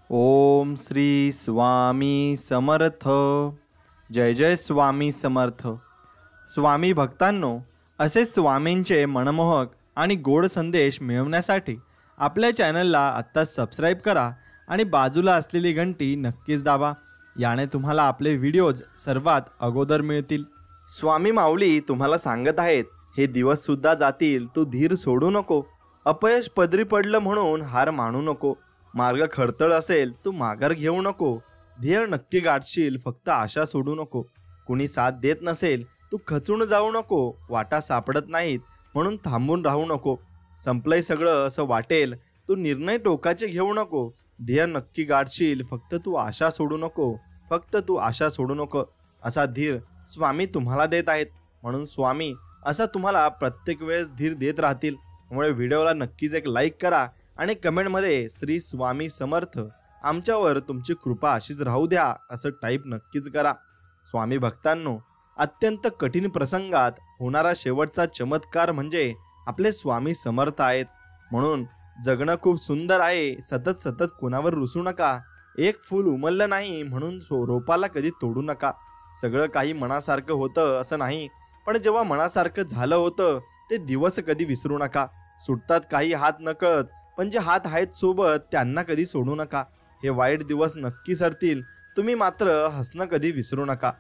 ओम श्री स्वामी समर्थ। जय जय स्वामी समर्थ। स्वामी भक्तांनो, असे स्वामींचे मनमोहक आणि गोड संदेश मिळवण्यासाठी आपल्या चॅनलला आत्ताच सबस्क्राईब करा आणि बाजूला असलेली घंटी नक्कीच दाबा। याने तुम्हाला आपले व्हिडिओज सर्वात अगोदर मिळतील। स्वामी माऊली तुम्हाला सांगत आहेत, हे दिवस सुद्धा जातील, तू धीर सोडू नको। अपयश पदरी पडलं म्हणून हार मानू नको। मार्ग खडतळ असेल तू माघार घेऊ नको। ध्येय नक्की गाठशील, फक्त आशा सोडू नको। कुणी साथ देत नसेल तू खचून जाऊ नको। वाटा सापडत नाहीत म्हणून थांबून राहू नको। संपलंय सगळं असं वाटेल तू निर्णय टोकाचे घेऊ नको। ध्येय नक्की गाठशील, फक्त तू आशा सोडू नको। फक्त तू आशा सोडू नको, असा धीर स्वामी तुम्हाला देत आहेत। म्हणून स्वामी असा तुम्हाला प्रत्येक वेळेस धीर देत राहतील। त्यामुळे व्हिडिओला नक्कीच एक लाईक करा आणि कमेंटमध्ये श्री स्वामी समर्थ, आमच्यावर तुमची कृपा अशीच राहू द्या असं टाईप नक्कीच करा। स्वामी भक्तांनो, अत्यंत कठीण प्रसंगात होणारा शेवटचा चमत्कार म्हणजे आपले स्वामी समर्थ आहेत। म्हणून जगणं खूप सुंदर आहे, सतत सतत कुणावर रुसू नका। एक फूल उमललं नाही म्हणून रोपाला कधी तोडू नका। सगळं काही मनासारखं होतं असं नाही, पण जेव्हा मनासारखं झालं होतं ते दिवस कधी विसरू नका। सुटतात काही हात नकळत, पण जे हात आहेत सोबत त्यांना कधी सोडू नका। हे वाईट दिवस नक्की सरतील, तुम्ही मात्र हसणं कधी विसरू नका।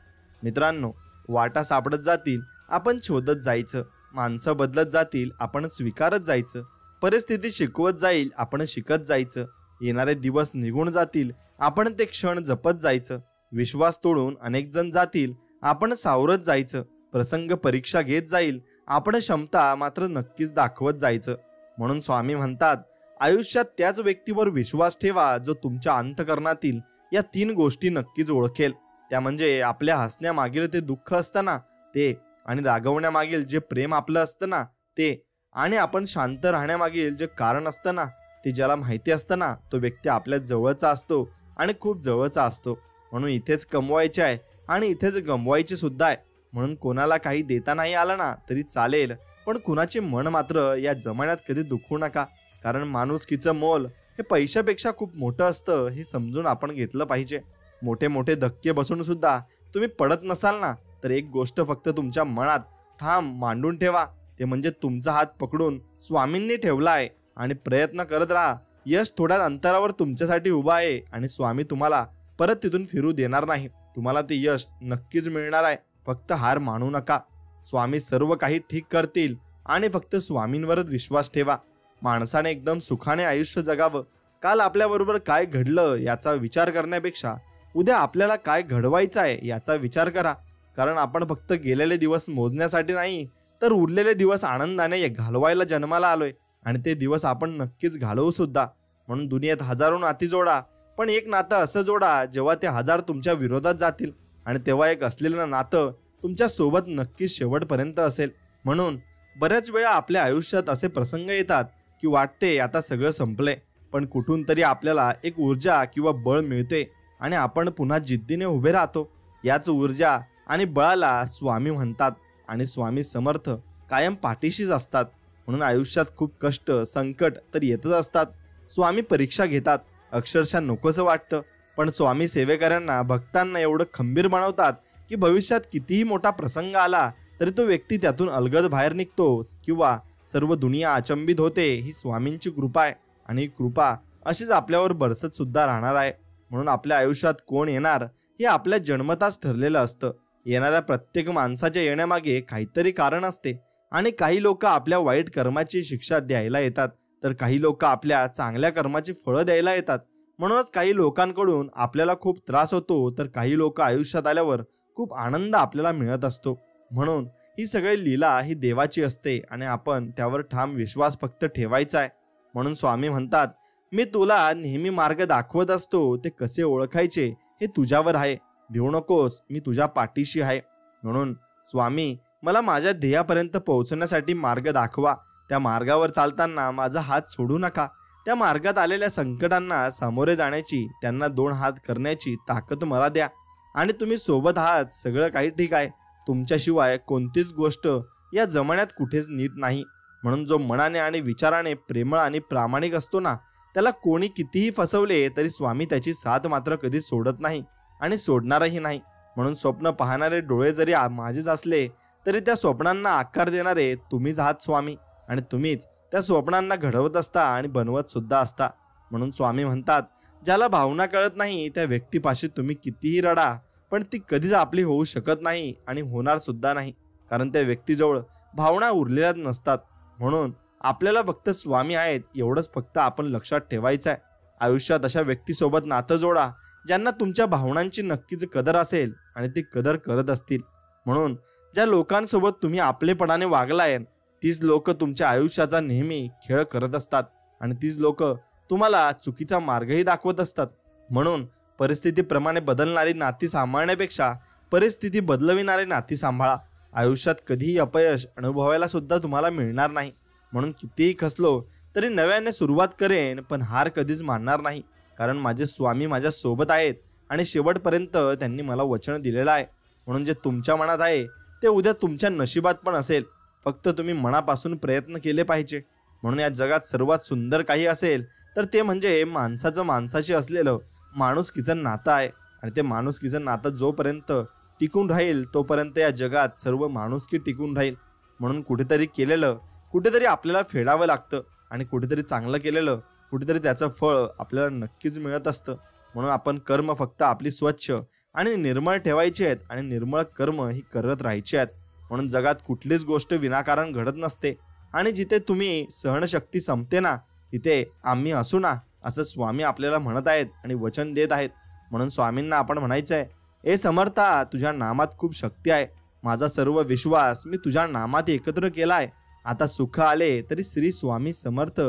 मित्रांनो, वाटा सापडत जातील, आपण शोधत जायचं। माणसं बदलत जातील, आपण स्वीकारत जायचं। परिस्थिती शिकवत जाईल, आपण शिकत जायचं। येणारे दिवस निघून जातील, आपण ते क्षण जपत जायचं। विश्वास तोडून अनेक जण जातील, आपण सावरत जायचं। प्रसंग परीक्षा घेत जाईल, आपण क्षमता मात्र नक्कीच दाखवत जायचं। म्हणून स्वामी म्हणतात, आयुष्यात त्याच व्यक्तीवर विश्वास ठेवा जो तुमच्या अंतःकरणातील या 3 गोष्टी नक्कीच ओळखेल। त्या म्हणजे आपल्या हसण्यामागील ते दुःख असतं ना ते, आणि रागवण्यामागील जे प्रेम आपलं असतं ना ते, आणि आपण शांत राहण्यामागील जे कारण असतं ना ते। ज्याला माहिती असतं ना तो व्यक्ती आपल्या जवळचा असतो आणि खूप जवळचा असतो। म्हणून इथेच कमवायचे आहे आणि इथेच गमवायचे सुद्धा आहे। म्हणून कोणाला काही देता नाही आलं ना तरी चालेल, पण कुणाचे मन मात्र या जमान्यात कधी दुखवू नका। कारण माणुसकीचं मोल हे पैशापेक्षा खूप मोठं असतं, हे समजून आपण घेतलं पाहिजे। मोठे मोठे धक्के बसून सुद्धा तुम्ही पडत नसाल ना, तर एक गोष्ट फक्त तुमच्या मनात ठाम मांडून ठेवा, ते म्हणजे तुमचा हात पकडून स्वामींनी ठेवला आहे आणि प्रयत्न करत राहा। यश थोड्या अंतरावर तुमच्यासाठी उभा आहे आणि स्वामी तुम्हाला परत तिथून फिरू देणार नाही। तुम्हाला ते यश नक्कीच मिळणार आहे, फक्त हार मानू नका। स्वामी सर्व काही ठीक करतील आणि फक्त स्वामींवरच विश्वास ठेवा। माणसाने एकदम सुखाने आयुष्य जगावं। काल आपल्याबरोबर काय घडलं याचा विचार करण्यापेक्षा उद्या आपल्याला काय घडवायचं आहे याचा विचार करा। कारण आपण फक्त गेलेले दिवस मोजण्यासाठी नाही, तर उरलेले दिवस आनंदाने घालवायला जन्माला आलोय, आणि ते दिवस आपण नक्कीच घालवू सुद्धा। म्हणून दुनियेत हजारो नाती जोडा, पण एक नातं असं जोडा जेव्हा ते 1000 तुमच्या विरोधात जातील, आणि तेव्हा एक असलेलं नातं तुमच्या सोबत नक्कीच शेवटपर्यंत असेल। म्हणून बऱ्याच वेळा आपल्या आयुष्यात असे प्रसंग येतात की वाटते आता सगळं संपलंय, पण कुठून तरी आपल्याला एक ऊर्जा किंवा बळ मिळते आणि आपण पुन्हा जिद्दीने उभे राहतो। याच ऊर्जा आणि बळाला स्वामी म्हणतात, आणि स्वामी समर्थ कायम पाठीशीच असतात। म्हणून आयुष्यात खूप कष्ट संकट तर येतच असतात। स्वामी परीक्षा घेतात, अक्षरशः नकोसं वाटतं, पण स्वामी सेवेकऱ्यांना भक्तांना एवढं खंबीर बनवतात की भविष्यात कितीही मोठा प्रसंग आला तरी तो व्यक्ती त्यातून अलगद बाहेर निघतो, किंवा सर्व दुनिया अचंबित होते। ही स्वामींची कृपा आहे, आणि ही कृपा अशीच आपल्यावर बरसत सुद्धा राहणार आहे। म्हणून आपल्या आयुष्यात कोण येणार हे आपल्या जन्मताच ठरलेलं असतं। येणाऱ्या प्रत्येक माणसाच्या येण्यामागे काहीतरी कारण असते, आणि काही लोक आपल्या वाईट कर्माची शिक्षा द्यायला येतात, तर काही लोक आपल्या चांगल्या कर्माची फळं द्यायला येतात। म्हणूनच काही लोकांकडून आपल्याला खूप त्रास होतो, तर काही लोक आयुष्यात आल्यावर खूप आनंद आपल्याला मिळत असतो। म्हणून ही सगळी लीला ही देवाची असते, आणि आपण त्यावर ठाम विश्वास फक्त ठेवायचा आहे। म्हणून स्वामी म्हणतात, मी तुला नेहमी मार्ग दाखवत असतो, ते कसे ओळखायचे हे तुझ्यावर आहे। भिवू नकोस, मी तुझ्या पाठीशी आहे। म्हणून स्वामी मला माझ्या ध्येयापर्यंत पोहोचण्यासाठी मार्ग दाखवा। त्या मार्गावर चालताना माझा हात सोडू नका। त्या मार्गात आलेल्या संकटांना सामोरे जाण्याची, त्यांना 2 हात करण्याची ताकद मला द्या। आणि तुम्ही सोबत आहात, सगळं काही ठीक आहे। तुमच्याशिवाय कोणतीच गोष्ट या जमान्यात कुठेच नीट नाही। म्हणून जो मनाने आणि विचाराने प्रेमळ आणि प्रामाणिक असतो ना, त्याला कोणी कितीही फसवले तरी स्वामी त्याची साथ मात्र कधी सोडत नाही आणि सोडणारही नाही. म्हणून स्वप्न पाहणारे डोळे जरी माझेच असले तरी त्या स्वप्नांना आकार देणारे तुम्हीच आहात स्वामी, आणि तुम्हीच त्या स्वप्नांना घडवत असता आणि बनवत सुद्धा असता. म्हणून स्वामी म्हणतात, ज्याला भावना कळत नाही त्या व्यक्तीपाशी तुम्ही कितीही रडा, पण ती कधीच आपली होऊ शकत नाही आणि होणार सुद्धा नाही, कारण त्या व्यक्तीजवळ भावना उरलेल्या नसतात. म्हणून आपल्याला फक्त स्वामी आहेत एवढंच फक्त आपण लक्षात ठेवायचं आहे. आयुष्यात अशा व्यक्तीसोबत नातं जोडा ज्यांना तुमच्या भावनांची नक्कीच कदर असेल आणि ती कदर करत असतील. म्हणून ज्या लोकांसोबत तुम्ही आपलेपणाने वागलाय तीच लोक तुमच्या आयुष्याचा नेहमी खेळ करत असतात आणि तीच लोक तुम्हाला चुकीचा मार्गही दाखवत असतात. म्हणून परिस्थितीप्रमाणे बदलणारी नाती सांभाळण्यापेक्षा परिस्थिती बदलविणारी नाती सांभाळा. आयुष्यात कधीही अपयश अनुभवायला सुद्धा तुम्हाला मिळणार नाही. म्हणून कितीही खचलो तरी नव्याने सुरुवात करेन, पण हार कधीच मानणार नाही, कारण माझे स्वामी माझ्या सोबत आहेत आणि शेवटपर्यंत त्यांनी मला वचन दिलेलं आहे. म्हणून जे तुमच्या मनात आहे ते उद्या तुमच्या नशिबात पण असेल, फक्त तुम्ही मनापासून प्रयत्न केले पाहिजे. म्हणून या जगात सर्वात सुंदर काही असेल तर ते म्हणजे माणसाचं माणसाशी असलेलं माणुसकीचं नातं आहे. आणि ते माणुसकीचं नातं जोपर्यंत टिकून राहील तोपर्यंत या जगात सर्व माणुसकी टिकून राहील. म्हणून कुठेतरी केलेलं कुठेतरी आपल्याला फेडावं लागतं आणि कुठेतरी चांगलं केलेलं कुठेतरी त्याचं फळ आपल्याला नक्कीच मिळत असतं. म्हणून आपण कर्म फक्त आपली स्वच्छ आणि निर्मळ ठेवायची आहेत आणि निर्मळ कर्म ही करत राहायची आहेत. म्हणून जगात कुठलीच गोष्ट विनाकारण घडत नसते आणि जिथे तुम्ही सहनशक्ती संपते ना तिथे आम्ही असू ना, असं स्वामी आपल्याला म्हणत आहेत आणि वचन देत आहेत. म्हणून स्वामींना आपण म्हणायचं आहे, ए समर्था, तुझ्या नामात खूप शक्ती आहे. माझा सर्व विश्वास मी तुझ्या नामात एकत्र केला आहे. आता सुख आले तरी श्री स्वामी समर्थ,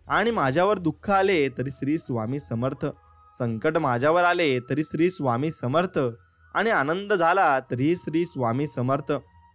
आणि माझ्यावर दुःख आले तरी श्री स्वामी समर्थ. संकट माझ्यावर आले तरी श्री स्वामी समर्थ, आणि आनंद झाला तरी श्री स्वामी समर्थ.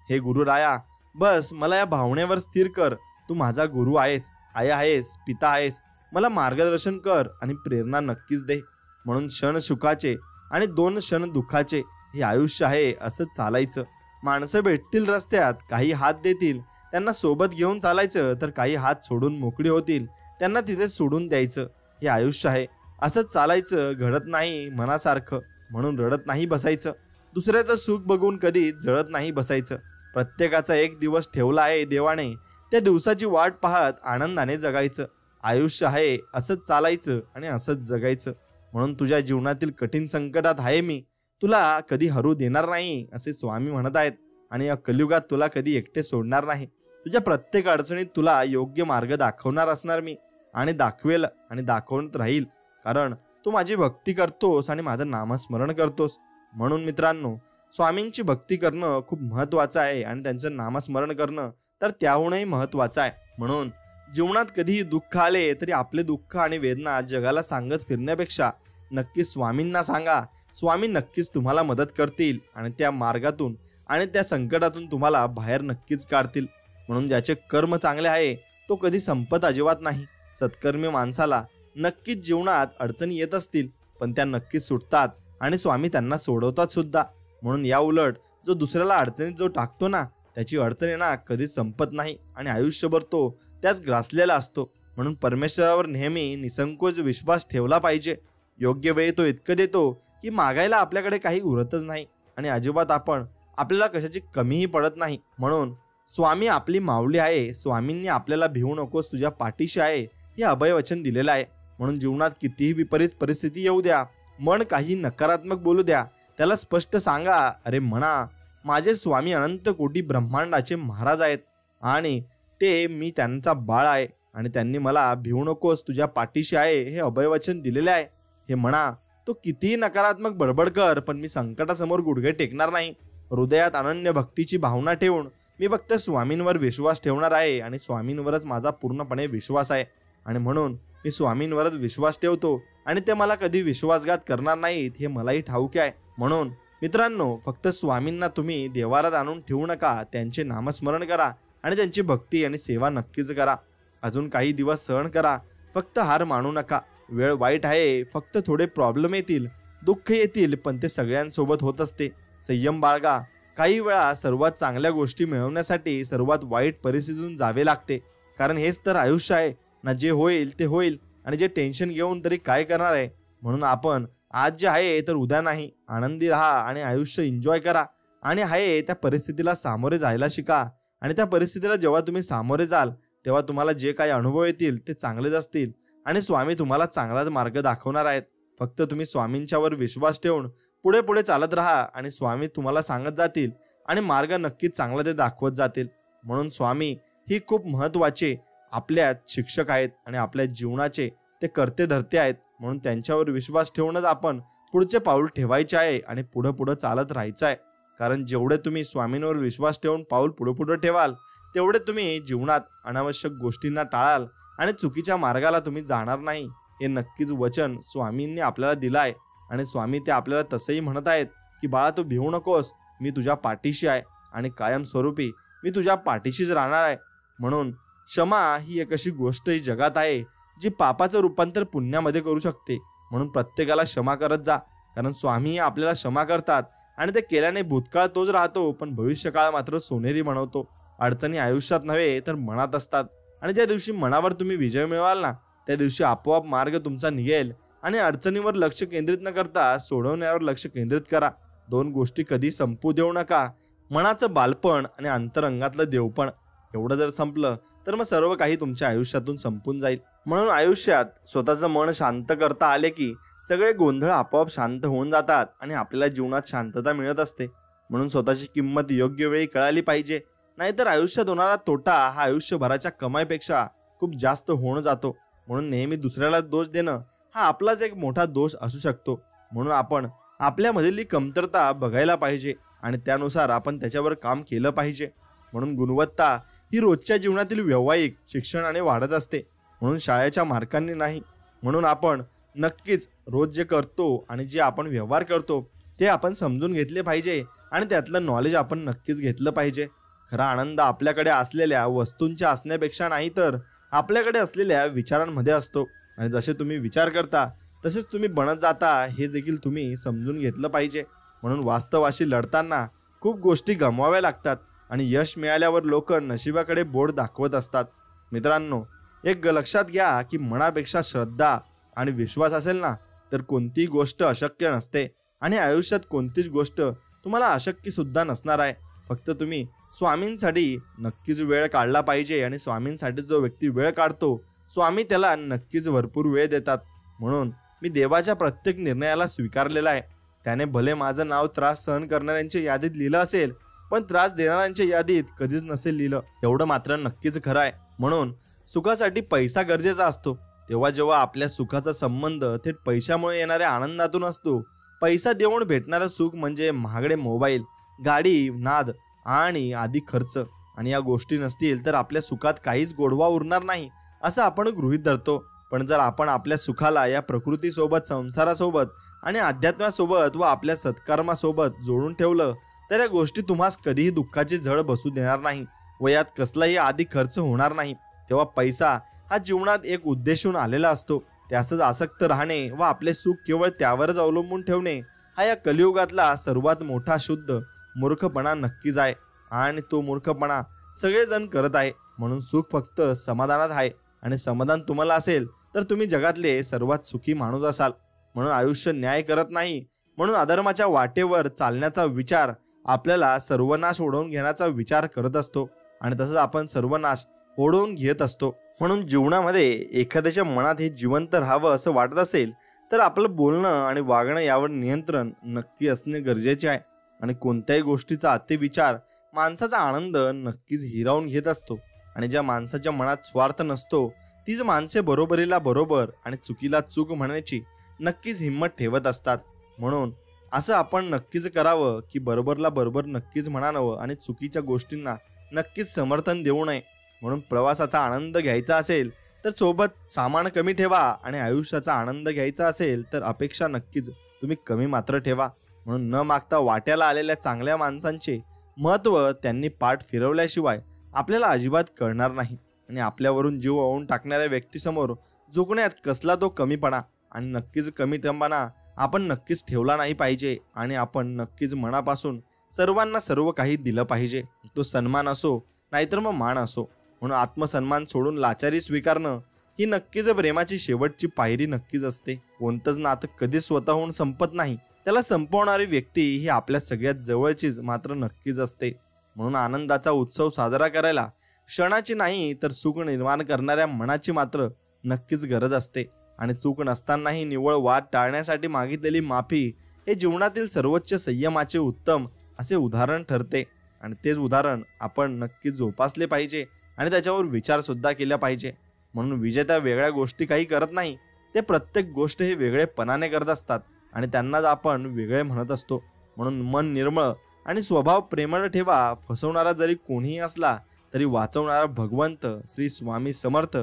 हे गुरुराया, बस मला या भावनेवर स्थिर कर. तू माझा गुरु आहेस, आई आहेस, पिता आहेस. मला मार्गदर्शन कर आणि प्रेरणा नक्कीच दे. म्हणून क्षण सुखाचे आणि 2 क्षण दुःखाचे हे आयुष्य आहे असं चालायचं. माणसं भेटतील रस्त्यात, काही हात देतील, त्यांना सोबत घेऊन चालायचं, तर काही हात सोडून मोकळी होतील, त्यांना तिथे सोडून द्यायचं. हे आयुष्य आहे, असंच चालायचं. घडत नाही मनासारखं म्हणून रडत नाही बसायचं. दुसऱ्याचं सुख बघून कधी जळत नाही बसायचं. प्रत्येकाचा एक दिवस ठेवला आहे देवाने, त्या दिवसाची वाट पाहत आनंदाने जगायचं. आयुष्य आहे असंच चालायचं आणि असंच जगायचं. म्हणून तुझ्या जीवनातील कठीण संकटात आहे मी, तुला कधी हरू देणार नाही असे स्वामी म्हणत आहेत. आणि या कलियुगात तुला कधी एकटे सोडणार नाही. तुझ्या प्रत्येक अडचणीत तुला योग्य मार्ग दाखवणार असणार मी, आणि दाखवेल आणि दाखवत राहील, कारण तू माझी भक्ती करतोस आणि माझं नामस्मरण करतोस. म्हणून मित्रांनो, स्वामींची भक्ती करणं खूप महत्त्वाचं आहे आणि त्यांचं नामस्मरण करणं तर त्याहूनही महत्त्वाचं आहे. म्हणून जीवनात कधीही दुःख आले तरी आपले दुःख आणि वेदना जगाला सांगत फिरण्यापेक्षा नक्कीच स्वामींना सांगा. स्वामी नक्कीच तुम्हाला मदत करतील आणि त्या मार्गातून आणि त्या संकटातून तुम्हाला बाहेर नक्कीच काढतील. म्हणून ज्याचे कर्म चांगले आहे तो कधी संपत अजिबात नाही. सत्कर्मी माणसाला नक्कीच जीवनात अडचणी येत असतील, पण त्या नक्कीच सुटतात आणि स्वामी त्यांना सोडवतात सुद्धा. म्हणून या उलट जो दुसऱ्याला अडचणीत जो टाकतो ना, त्याची अडचणी ना कधीच संपत नाही आणि आयुष्यभर तो त्यात ग्रासलेला असतो. म्हणून परमेश्वरावर नेहमी निसंकोच विश्वास ठेवला पाहिजे. योग्य वेळी तो इतकं देतो की मागायला आपल्याकडे काही उरतच नाही आणि अजिबात आपल्याला कशाची कमीही पडत नाही. म्हणून स्वामी आपली माऊली आहे. स्वामींनी आपल्याला भिवू नकोस, तुझ्या पाठीशी आहे हे अभयवचन दिलेलं आहे. म्हणून जीवनात कितीही विपरीत परिस्थिती येऊ द्या, मन काही नकारात्मक बोलू द्या, त्याला स्पष्ट सांगा, अरे म्हणा, माझे स्वामी अनंत कोटी ब्रह्मांडाचे महाराज आहेत आणि ते मी त्यांचा बाळ आहे आणि त्यांनी मला भिवू नकोस, तुझ्या पाठीशी आहे हे अभयवचन दिलेले आहे. हे म्हणा, तो कितीही नकारात्मक बडबड कर, पण मी संकटासमोर गुडघे टेकणार नाही. हृदयात अनन्य भक्तीची भावना ठेवून मी फक्त स्वामींवर विश्वास ठेवणार आहे आणि स्वामींवरच माझा पूर्णपणे विश्वास आहे. आणि म्हणून मी स्वामींवरच विश्वास ठेवतो आणि ते मला कधी विश्वासघात करणार नाहीत हे मलाही ठाऊक आहे. म्हणून मित्रांनो, फक्त स्वामींना तुम्ही देवारात आणून ठेवू नका, त्यांचे नामस्मरण करा आणि त्यांची भक्ती आणि सेवा नक्कीच करा. अजून काही दिवस सहन करा, फक्त हार मानू नका. वेळ वाईट आहे, फक्त थोडे प्रॉब्लेम येतील, दुःख येतील, पण ते सगळ्यांसोबत होत असते. संयम बाळगा. काही वेळा सर्वात चांगल्या गोष्टी मिळवण्यासाठी सर्वात वाईट परिस्थितीतून जावे लागते, कारण हेच तर आयुष्य आहे ना. जे होईल ते होईल, आणि जे टेन्शन घेऊन तरी काय करणार आहे. म्हणून आपण आज जे आहे तर उद्या नाही. आनंदी राहा आणि आयुष्य एन्जॉय करा आणि आहे त्या परिस्थितीला सामोरे जायला शिका. आणि त्या परिस्थितीला जेव्हा तुम्ही सामोरे जाल तेव्हा तुम्हाला जे काही अनुभव येतील ते चांगलेच असतील आणि स्वामी तुम्हाला चांगलाच मार्ग दाखवणार आहेत. फक्त तुम्ही स्वामींच्यावर विश्वास ठेवून पुढे पुढे चालत राहा आणि स्वामी तुम्हाला सांगत जातील आणि मार्ग नक्कीच चांगला ते दाखवत जातील. म्हणून स्वामी ही खूप महत्त्वाचे आपल्या शिक्षक आहेत आणि आपल्या जीवनाचे ते करते धरते आहेत. म्हणून त्यांच्यावर विश्वास ठेवूनच आपण पुढचे पाऊल ठेवायचे आहे आणि पुढं पुढं चालत राहायचं आहे. कारण जेवढे तुम्ही स्वामींवर विश्वास ठेवून पाऊल पुढं पुढं ठेवाल तेवढे तुम्ही जीवनात अनावश्यक गोष्टींना टाळाल आणि चुकीच्या मार्गाला तुम्ही जाणार नाही. हे नक्कीच वचन स्वामींनी आपल्याला दिलं आहे आणि स्वामी ते आपल्याला तसंही म्हणत आहेत की बाळा तू भिवू नकोस, मी तुझ्या पाठीशी आहे आणि कायमस्वरूपी मी तुझ्या पाठीशीच राहणार आहे. म्हणून क्षमा ही एक अशी गोष्ट ही जगात आहे जी पापाचं रूपांतर पुण्यामध्ये करू शकते. म्हणून प्रत्येकाला क्षमा करत जा, कारण स्वामी आपल्याला क्षमा करतात आणि ते केल्याने भूतकाळ तोच राहतो पण भविष्यकाळ मात्र सोनेरी बनवतो. अडचणी आयुष्यात नव्हे तर मनात असतात आणि ज्या दिवशी मनावर तुम्ही विजय मिळवाल ना त्या दिवशी आपोआप मार्ग तुमचा निघेल. आणि अडचणीवर लक्ष केंद्रित न करता सोडवण्यावर लक्ष केंद्रित करा. दोन गोष्टी कधी संपू देऊ नका. मनाचं बालपण आणि अंतरंगातलं देवपण एवढं जर संपलं तर मग सर्व काही तुमच्या आयुष्यातून संपून जाईल. म्हणून आयुष्यात स्वतःचं मन शांत करता आले की सगळे गोंधळ आपोआप शांत होऊन जातात आणि आपल्याला जीवनात शांतता मिळत असते. म्हणून स्वतःची किंमत योग्य वेळी कळाली पाहिजे, नाहीतर आयुष्यात होणारा तोटा हा आयुष्यभराच्या कमाईपेक्षा खूप जास्त होऊन जातो. म्हणून नेहमी दुसऱ्याला दोष देणं हा आपलाच एक मोठा दोष असू शकतो. म्हणून आपण आपल्यामधली कमतरता बघायला पाहिजे आणि त्यानुसार आपण त्याच्यावर काम केलं पाहिजे. म्हणून गुणवत्ता ही रोजच्या जीवनातील व्यावहारिक शिक्षणाने वाढत असते, म्हणून शाळेच्या मार्कांनी नाही. म्हणून आपण नक्कीच रोज जे करतो आणि जे आपण व्यवहार करतो ते आपण समजून घेतले पाहिजे आणि त्यातलं नॉलेज आपण नक्कीच घेतलं पाहिजे. खरा आनंद आपल्याकडे असलेल्या वस्तूंच्या असण्यापेक्षा नाही तर आपल्याकडे असलेल्या विचारांमध्ये असतो. आणि जसे तुम्ही विचार करता तसेच तुम्ही बनत जाता हे देखील तुम्ही समजून घेतलं पाहिजे. म्हणून वास्तवाशी लढताना खूप गोष्टी गमवाव्या लागतात आणि यश मिळाल्यावर लोक नशिबाकडे बोट दाखवत असतात. मित्रांनो, एक लक्षात घ्या की मनापेक्षा श्रद्धा आणि विश्वास असेल ना तर कोणतीही गोष्ट अशक्य नसते आणि आयुष्यात कोणतीच गोष्ट तुम्हाला अशक्य सुद्धा नसणार आहे. फक्त तुम्ही स्वामींसाठी नक्कीच वेळ काढला पाहिजे आणि स्वामींसाठी जो व्यक्ती वेळ काढतो स्वामी त्याला नक्कीच भरपूर वेळ देतात. म्हणून मी देवाच्या प्रत्येक निर्णयाला स्वीकारलेला आहे. त्याने भले माझं नाव त्रास सहन करणाऱ्यांच्या यादीत लिहिलं असेल पण त्रास देणाऱ्यांच्या यादीत कधीच नसेल लिहिलं, एवढं मात्र नक्कीच खरं आहे. म्हणून सुखासाठी पैसा गरजेचा असतो, तेव्हा जेव्हा आपल्या सुखाचा संबंध थेट पैशामुळे येणाऱ्या आनंदातून असतो. पैसा देऊन भेटणारं सुख म्हणजे महागडे मोबाईल, गाडी, नाद आणि आदी खर्च, आणि या गोष्टी नसतील तर आपल्या सुखात काहीच गोडवा उरणार नाही असं आपण गृहीत धरतो. पण जर आपण आपल्या सुखाला या प्रकृतीसोबत, संसारासोबत आणि अध्यात्मासोबत व आपल्या सत्कर्मासोबत जोडून ठेवलं तर या गोष्टी तुम्हास कधीही दुःखाची झळ बसू देणार नाही व यात कसलाही आधी खर्च होणार नाही. तेव्हा पैसा हा जीवनात एक उद्देशून आलेला असतो. त्यासच आसक्त राहणे व आपले सुख केवळ त्यावरच अवलंबून ठेवणे हा या कलियुगातला सर्वात मोठा शुद्ध मूर्खपणा नक्कीच आहे आणि तो मूर्खपणा सगळेजण करत आहे. म्हणून सुख फक्त समाधानात आहे आणि समाधान तुम्हाला असेल तर तुम्ही जगातले सर्वात सुखी माणूस असाल. म्हणून आयुष्य न्याय करत नाही, म्हणून अधर्माच्या वाटेवर चालण्याचा विचार आपल्याला सर्वनाश ओढवून घेण्याचा विचार करत असतो आणि तसंच आपण सर्वनाश ओढवून घेत असतो. म्हणून जीवनामध्ये एखाद्याच्या मनात हे जिवंत राहावं असं वाटत असेल तर आपलं बोलणं आणि वागणं यावर नियंत्रण नक्की असणे गरजेचे आहे. आणि कोणत्याही गोष्टीचा अतिविचार माणसाचा आनंद नक्कीच हिरावून घेत असतो आणि ज्या माणसाच्या मनात स्वार्थ नसतो तीच माणसे बरोबरीला बरोबर आणि चुकीला चूक म्हणण्याची नक्कीच हिंमत ठेवत असतात. म्हणून असं आपण नक्कीच करावं की बरोबरला बरोबर नक्कीच म्हणावं आणि चुकीच्या गोष्टींना नक्कीच समर्थन देऊ नये. म्हणून प्रवासाचा आनंद घ्यायचा असेल तर सोबत सामान कमी ठेवा आणि आयुष्याचा आनंद घ्यायचा असेल तर अपेक्षा नक्कीच तुम्ही कमी मात्र ठेवा. म्हणून न मागता वाट्याला आलेल्या चांगल्या माणसांचे महत्त्व त्यांनी पाठ फिरवल्याशिवाय आपल्याला अजिबात कळणार नाही आणि आपल्यावरून जीव ओवून टाकणाऱ्या व्यक्तीसमोर झुकण्यात कसला तो कमीपणा आणि नक्कीच कमीपणा आपण नक्कीच ठेवला नाही पाहिजे आणि आपण नक्कीच मनापासून सर्वांना सर्व काही दिलं पाहिजे. तो सन्मान असो नाहीतर मग मान असो. म्हणून आत्मसन्मान सोडून लाचारी स्वीकारणं ही नक्कीच प्रेमाची शेवटची पायरी नक्कीच असते. कोणतंच नातं कधीच स्वतःहून संपत नाही. त्याला संपवणारी व्यक्ती ही आपल्या सगळ्यात जवळचीच मात्र नक्कीच असते. म्हणून आनंदाचा उत्सव साजरा करायला क्षणाची नाही तर सुख निर्माण करणाऱ्या मनाची मात्र नक्कीच गरज असते. आणि चूक नसतानाही निव्वळ वाद टाळण्यासाठी मागितलेली माफी हे जीवनातील सर्वोच्च संयमाचे उत्तम असे उदाहरण ठरते. आणि तेच उदाहरण आपण नक्कीच जोपासले पाहिजे आणि त्याच्यावर विचार सुद्धा केला पाहिजे. म्हणून विजेता वेगळ्या गोष्टी काही करत नाही, ते प्रत्येक गोष्ट हे वेगळेपणाने करत असतात आणि त्यांनाच आपण वेगळे म्हणत असतो. म्हणून मन निर्मळ आणि स्वभाव प्रेमळ ठेवा. फसवणारा जरी कोणीही असला तरी वाचवणारा भगवंत श्री स्वामी समर्थ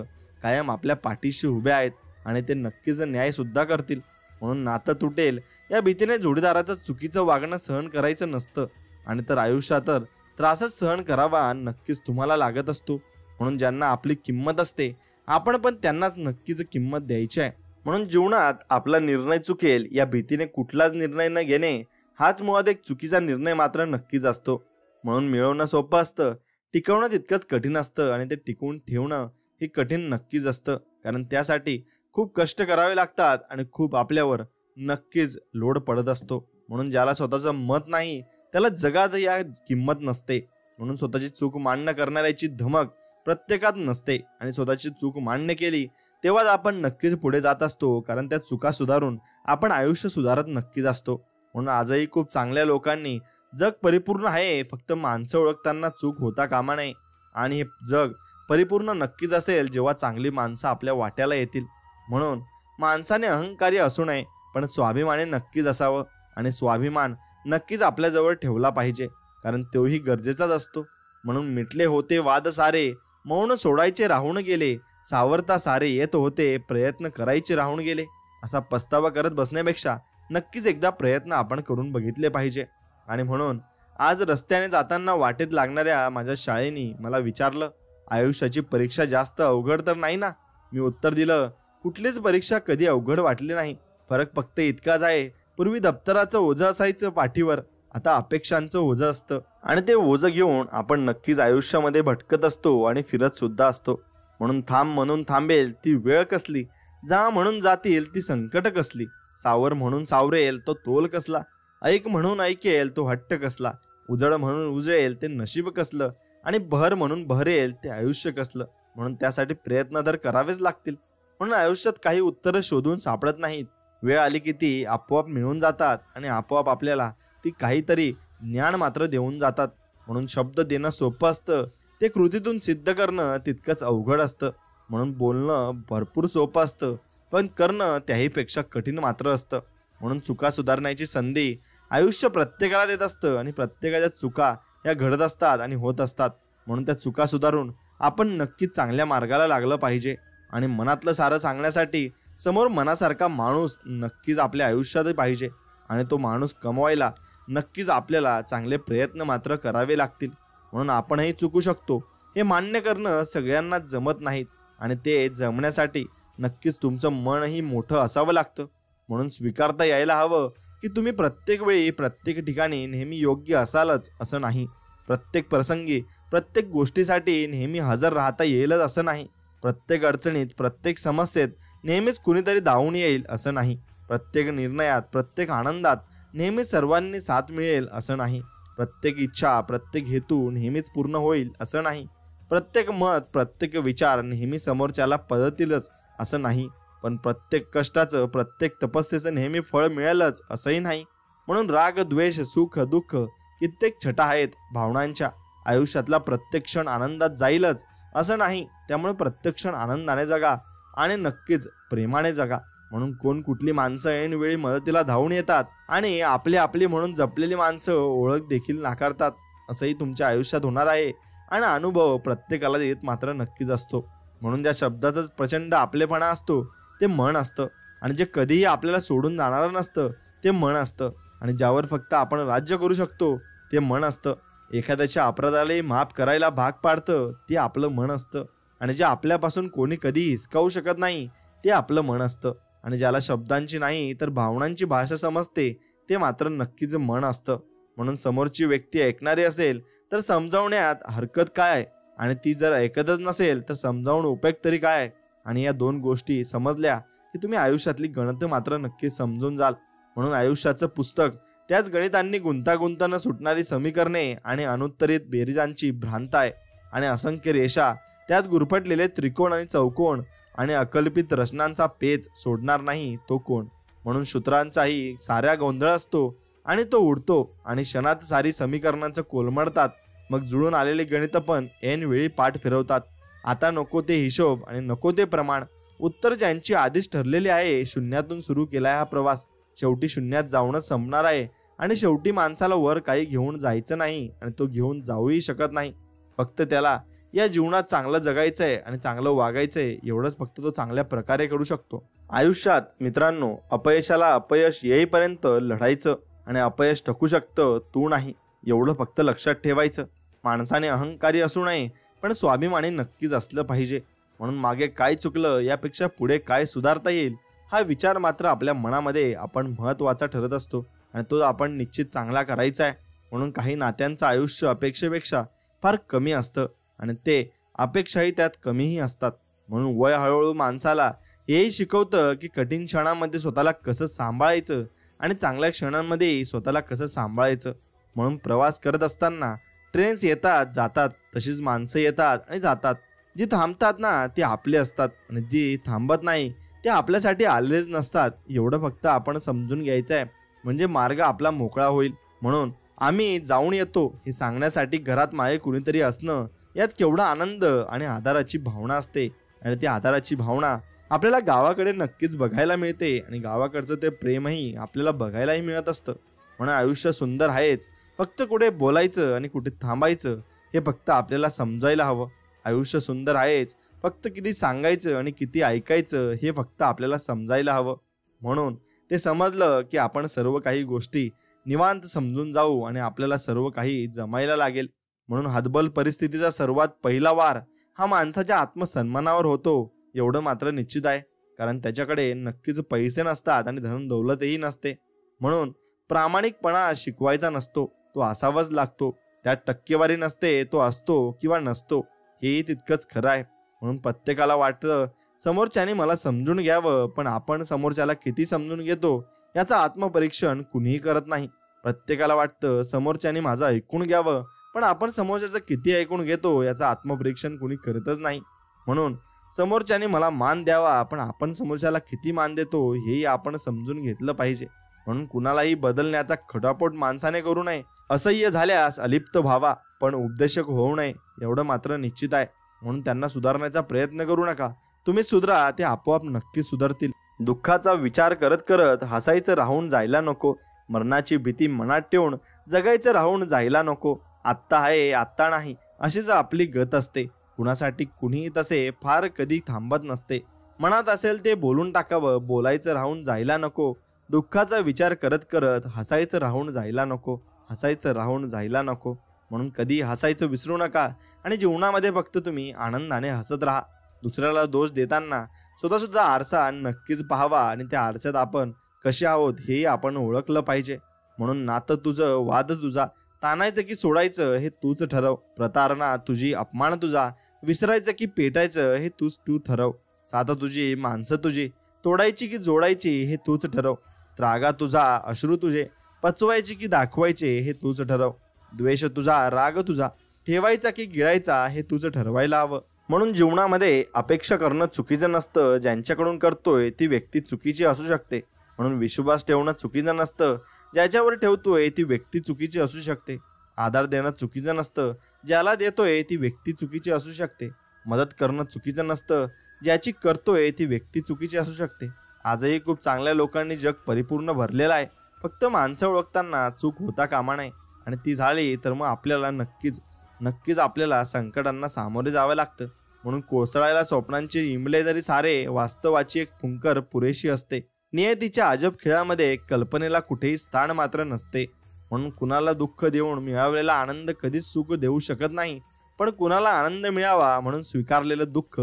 कायम आपल्या पाठीशी उभे आहेत आणि ते नक्कीच न्याय सुद्धा करतील. म्हणून नातं तुटेल या भीतीने जोडीदाराचं चुकीचं वागणं सहन करायचं नसतं. आणि तर आयुष्यात तर त्रासच सहन करावा नक्कीच तुम्हाला लागत असतो. म्हणून ज्यांना आपली किंमत असते आपण पण त्यांनाच नक्कीच किंमत द्यायची आहे. म्हणून जीवनात आपला निर्णय चुकेल या भीतीने कुठलाच निर्णय न घेणे हाच मुळात एक चुकीचा निर्णय मात्र नक्कीच असतो. म्हणून मिळवणं सोपं असतं, टिकवणं तितकंच कठीण असतं आणि ते टिकवून ठेवणं हे कठीण नक्कीच असतं. कारण त्यासाठी खूप कष्ट करावे लागतात आणि खूप आपल्यावर नक्कीच लोड पडत असतो. म्हणून ज्याला स्वतःचं मत नाही त्याला जगात या किंमत नसते. म्हणून स्वतःची चूक मान्य करणाऱ्याची धमक प्रत्येकात नसते आणि स्वतःची चूक मान्य केली तेव्हाच आपण नक्कीच पुढे जात असतो. कारण त्या चुका सुधारून आपण आयुष्य सुधारत नक्कीच असतो. म्हणून आजही खूप चांगल्या लोकांनी जग परिपूर्ण आहे, फक्त माणसं ओळखताना चूक होता कामा नये. आणि हे जग परिपूर्ण नक्कीच असेल जेव्हा चांगली माणसं आपल्या वाट्याला येतील. म्हणून माणसाने अहंकारी असू नये पण स्वाभिमानी नक्कीच असावं आणि स्वाभिमान नक्कीच आपल्याजवळ ठेवला पाहिजे, कारण तोही गरजेचाच असतो. म्हणून मिटले होते वाद सारे, मौन सोडायचे राहून गेले, सावरता सारे येत होते, प्रयत्न करायचे राहून गेले. असा पस्तावा करत बसण्यापेक्षा नक्कीच एकदा प्रयत्न आपण करून बघितले पाहिजे. आणि म्हणून आज रस्त्याने जाताना वाटेत लागणाऱ्या माझ्या शाळेनी मला विचारलं, आयुष्याची परीक्षा जास्त अवघड तर नाही ना? मी उत्तर दिलं, कुठलीच परीक्षा कधी अवघड वाटली नाही. फरक फक्त इतकाच आहे, पूर्वी दप्तराचं ओझं असायचं पाठीवर, आता अपेक्षांचं ओझं असतं. आणि ते ओझं घेऊन आपण नक्कीच आयुष्यामध्ये भटकत असतो आणि फिरत सुद्धा असतो. म्हणून थांब म्हणून थांबेल ती वेळ कसली, जा म्हणून जातील ती संकट कसली, सावर म्हणून सावरेल तो तोल कसला, ऐक म्हणून ऐकेल तो हट्ट कसला, उजळ म्हणून उजळेल ते नशीब कसलं, आणि बहर म्हणून बहरेल ते आयुष्य कसलं. म्हणून त्यासाठी प्रयत्न तर करावेच लागतील. म्हणून आयुष्यात काही उत्तरं शोधून सापडत नाहीत, वेळ आली की ती आपोआप मिळून जातात आणि आपोआप आपल्याला ती काहीतरी ज्ञान मात्र देऊन जातात. म्हणून शब्द देणं सोपं असतं, ते कृतीतून सिद्ध करणं तितकंच अवघड असतं. म्हणून बोलणं भरपूर सोपं असतं पण करणं त्याहीपेक्षा कठीण मात्र असतं. म्हणून चुका सुधारण्याची संधी आयुष्य प्रत्येकाला देत असतं आणि प्रत्येकाच्या चुका या घडत असतात आणि होत असतात. म्हणून त्या चुका सुधारून आपण नक्कीच चांगल्या मार्गाला लागलं पाहिजे. आणि मनातलं सारं सांगण्यासाठी समोर मनासारखा माणूस नक्कीच आपल्या आयुष्यात पाहिजे. आणि तो माणूस कमवायला नक्कीच आपल्याला चांगले प्रयत्न मात्र करावे लागतील. म्हणून आपणही चुकू शकतो हे मान्य करणं सगळ्यांना जमत नाहीत आणि ते जमण्यासाठी नक्कीच तुमचं मनही मोठं असावं लागतं. म्हणून स्वीकारता यायला हवं की तुम्ही प्रत्येक वेळी प्रत्येक ठिकाणी नेहमी योग्य असालच असं नाही. प्रत्येक प्रसंगी प्रत्येक गोष्टीसाठी नेहमी हजर राहता येईलच असं नाही. प्रत्येक अडचणीत प्रत्येक समस्येत नेहमीच कुणीतरी धावून येईल असं नाही. प्रत्येक निर्णयात प्रत्येक आनंदात नेहमी सर्वांनी साथ मिळेल असं नाही. प्रत्येक इच्छा प्रत्येक हेतू नेहमीच पूर्ण होईल असं नाही. प्रत्येक मत प्रत्येक विचार नेहमी समोरच्याला पदतीलच असं नाही. पण प्रत्येक कष्टाचं प्रत्येक तपस्येचं नेहमी फळ मिळेलच असंही नाही. म्हणून राग द्वेष सुख दुःख कित्येक छटा आहेत भावनांच्या. आयुष्यातला प्रत्येक क्षण आनंदात जाईलच असं नाही. त्यामुळे प्रत्येक क्षण आनंदाने जगा आणि नक्कीच प्रेमाने जगा. म्हणून कोण कुठली माणसं ऐनवेळी मदतीला धावून येतात आणि आपली आपली म्हणून जपलेली माणसं ओळख देखील नाकारतात असंही तुमच्या आयुष्यात होणार आहे. आणि अनुभव प्रत्येकाला येत मात्र नक्कीच असतो. म्हणून ज्या शब्दातच प्रचंड आपलेपणा असतो ते मन असतं आणि जे कधीही आपल्याला सोडून जाणारं नसतं ते मन असतं. आणि ज्यावर फक्त आपण राज्य करू शकतो ते मन असतं. एखाद्याच्या अपराधालाही माफ करायला भाग पाडतं ते आपलं मन असतं. आणि जे आपल्यापासून कोणी कधी हिसकावू शकत नाही ते आपलं मन असतं. आणि ज्याला शब्दांची नाही तर भावनांची भाषा समजते ते मात्र नक्कीच मन असतं. म्हणून समोरची व्यक्ती ऐकणारी असेल तर समजावण्यात हरकत काय आहे, आणि ती जर ऐकतच नसेल तर समजावून उपयोग तरी काय आहे. आणि या दोन गोष्टी समजल्या की तुम्ही आयुष्यातली गणितं मात्र नक्की समजून जाल. म्हणून आयुष्याचं पुस्तक त्याच गणितांनी गुंतागुंत न सुटणारी समीकरणे आणि अनुत्तरित बेरीजांची भ्रांत आहे. आणि असंख्य रेषा त्यात गुरफटलेले त्रिकोण आणि चौकोन आणि अकल्पित रचनांचा पेच सोडणार नाही तो कोण. म्हणून सूत्रांचाही साऱ्या गोंधळ असतो आणि तो उडतो आणि क्षणात सारी समीकरणांचं कोलमडतात. मग जुळून आलेली गणितं पण ऐन वेळी पाठ फिरवतात. आता नको ते हिशोब आणि नको ते प्रमाण. उत्तर ज्यांची आधीच ठरलेली आहे. शून्यातून सुरू केलाय हा प्रवास, शेवटी शून्यात जाऊनच संपणार आहे. आणि शेवटी माणसाला वर काही घेऊन जायचं नाही आणि तो घेऊन जाऊही शकत नाही. फक्त त्याला या जीवनात चांगलं जगायचंय आणि चांगलं वागायचंय, एवढंच फक्त तो चांगल्या प्रकारे करू शकतो. आयुष्यात मित्रांनो, अपयशाला अपयश येईपर्यंत लढायचं आणि अपयश टकू शकतं तू नाही, एवढं फक्त लक्षात ठेवायचं. माणसाने अहंकारी असू नये, पण स्वाभिमानी नक्कीच असलं पाहिजे. म्हणून मागे काय चुकलं यापेक्षा पुढे काय सुधारता येईल हा विचार मात्र आपल्या मनामध्ये आपण महत्त्वाचा ठरत असतो आणि तो आपण निश्चित चांगला करायचा आहे. म्हणून काही नात्यांचं आयुष्य अपेक्षेपेक्षा फार कमी असतं आणि ते अपेक्षाही त्यात कमीही असतात. म्हणून वय हळूहळू माणसाला हेही शिकवतं की कठीण क्षणांमध्ये स्वतःला कसं सांभाळायचं आणि चांगल्या क्षणांमध्ये स्वतःला कसं सांभाळायचं. म्हणून प्रवास करत असताना ट्रेन्स येतात जातात, तशीच माणसं येतात आणि जातात. जी थांबतात ना ती आपली असतात आणि जी थांबत नाही ते आपल्यासाठी आलेच नसतात. एवढं फक्त आपण समजून घ्यायचं आहे, म्हणजे मार्ग आपला मोकळा होईल. म्हणून आम्ही जाऊन येतो हे सांगण्यासाठी घरात मागे कुणीतरी असणं, यात केवढा आनंद आणि आधाराची भावना असते. आणि ती आधाराची भावना आपल्याला गावाकडे नक्कीच बघायला मिळते आणि गावाकडचं ते प्रेमही आपल्याला बघायलाही मिळत असतं. म्हणून आयुष्य सुंदर आहेच, फक्त कुठे बोलायचं आणि कुठे थांबायचं हे फक्त आपल्याला समजायला हवं. आयुष्य सुंदर आहेच, फक्त किती सांगायचं आणि किती ऐकायचं हे फक्त आपल्याला समजायला हवं. म्हणून ते समजलं की आपण सर्व काही गोष्टी निवांत समजून जाऊ आणि आपल्याला सर्व काही जमायला लागेल. म्हणून हतबल परिस्थितीचा सर्वात पहिला वार हा माणसाच्या आत्मसन्मानावर होतो, एवढं मात्र निश्चित आहे. कारण त्याच्याकडे नक्कीच पैसे नसतात आणि धन दौलतही नसते. म्हणून प्रामाणिकपणा शिकवायचा नसतो, तो असावाच लागतो. त्यात टक्केवारी नसते, तो असतो किंवा नसतो, हेही तितकंच खरं आहे. म्हणून प्रत्येकाला वाटतं समोरच्याने मला समजून घ्यावं, पण आपण समोरच्याला किती समजून घेतो याचं आत्मपरीक्षण कुणीही करत नाही. प्रत्येकाला वाटतं समोरच्याने माझं ऐकून घ्यावं, पण आपण समोरच्याचं किती ऐकून घेतो याचं आत्मपरीक्षण कुणी करतच नाही. म्हणून समोरच्याने मला मान द्यावा, पण आपण समोरच्याला किती मान देतो हेही आपण समजून घेतलं पाहिजे. म्हणून कुणालाही बदलण्याचा खटापट माणसाने करू नये. असह्य झाल्यास अलिप्त व्हावा, पण उपदेशक होऊ नये, एवढं मात्र निश्चित आहे. म्हणून त्यांना सुधारण्याचा प्रयत्न करू नका. तुम्ही सुधरा, ते आपोआप नक्की सुधारतील. दुःखाचा विचार करत करत हसायचं राहून जायला नको. मरणाची भीती मनात ठेवून जगायचं राहून जायला नको. आत्ता आहे आत्ता नाही अशीच आपली गत असते. कुणासाठी कुणीही तसे फार कधी थांबत नसते. मनात असेल ते बोलून टाकावं, बोलायचं राहून जायला नको. दुःखाचा विचार करत करत हसायचं राहून जायला नको, हसायचं राहून जायला नको. म्हणून कधी हसायचं विसरू नका आणि जीवनामध्ये फक्त तुम्ही आनंदाने हसत राहा. दुसऱ्याला दोष देताना स्वतःसुद्धा आरसा नक्कीच पाहावा आणि त्या आरशात आपण कसे आहोत हेही आपण ओळखलं पाहिजे. म्हणून नातं तुझं, वाद तुझा, ताणायचं की सोडायचं हे तूच ठरव. प्रतारणा तुझी, अपमान तुझा, विसरायचं की पेटायचं हे तू ठरव. साथ तुझी, माणसं तुझी, तोडायची की जोडायची हे तूच ठरव. त्रागा तुझा, अश्रू तुझे, पचवायचे की दाखवायचे हे तूच ठरव. द्वेष तुझा, राग तुझा, ठेवायचा की गिळायचा हे तूच ठरवायला हवं. म्हणून जीवनामध्ये अपेक्षा करणं चुकीचं नसतं. ज्यांच्याकडून करतोय ती व्यक्ती चुकीची असू शकते. म्हणून विश्वास ठेवणं चुकीचं नसतं. ज्याच्यावर ठेवतोय ती व्यक्ती चुकीची असू शकते. आधार देणं चुकीचं नसतं. ज्याला देतोय ती व्यक्ती चुकीची असू शकते. मदत करणं चुकीचं नसतं. ज्याची करतोय ती व्यक्ती चुकीची असू शकते. आजही खूप चांगल्या लोकांनी जग परिपूर्ण भरलेलं आहे. फक्त माणसं ओळखताना चूक होता कामा नये आणि ती झाली तर मग आपल्याला नक्कीच आपल्याला संकटांना सामोरे जावं लागतं. म्हणून कोसळायला स्वप्नांचे इमले जरी सारे, वास्तवाची एक फुंकर पुरेशी असते. नियतीच्या अजब खेळामध्ये कल्पनेला कुठेही स्थान मात्र नसते. म्हणून कुणाला दुःख देऊन मिळवलेला आनंद कधीच सुख देऊ शकत नाही, पण कुणाला आनंद मिळावा म्हणून स्वीकारलेलं दुःख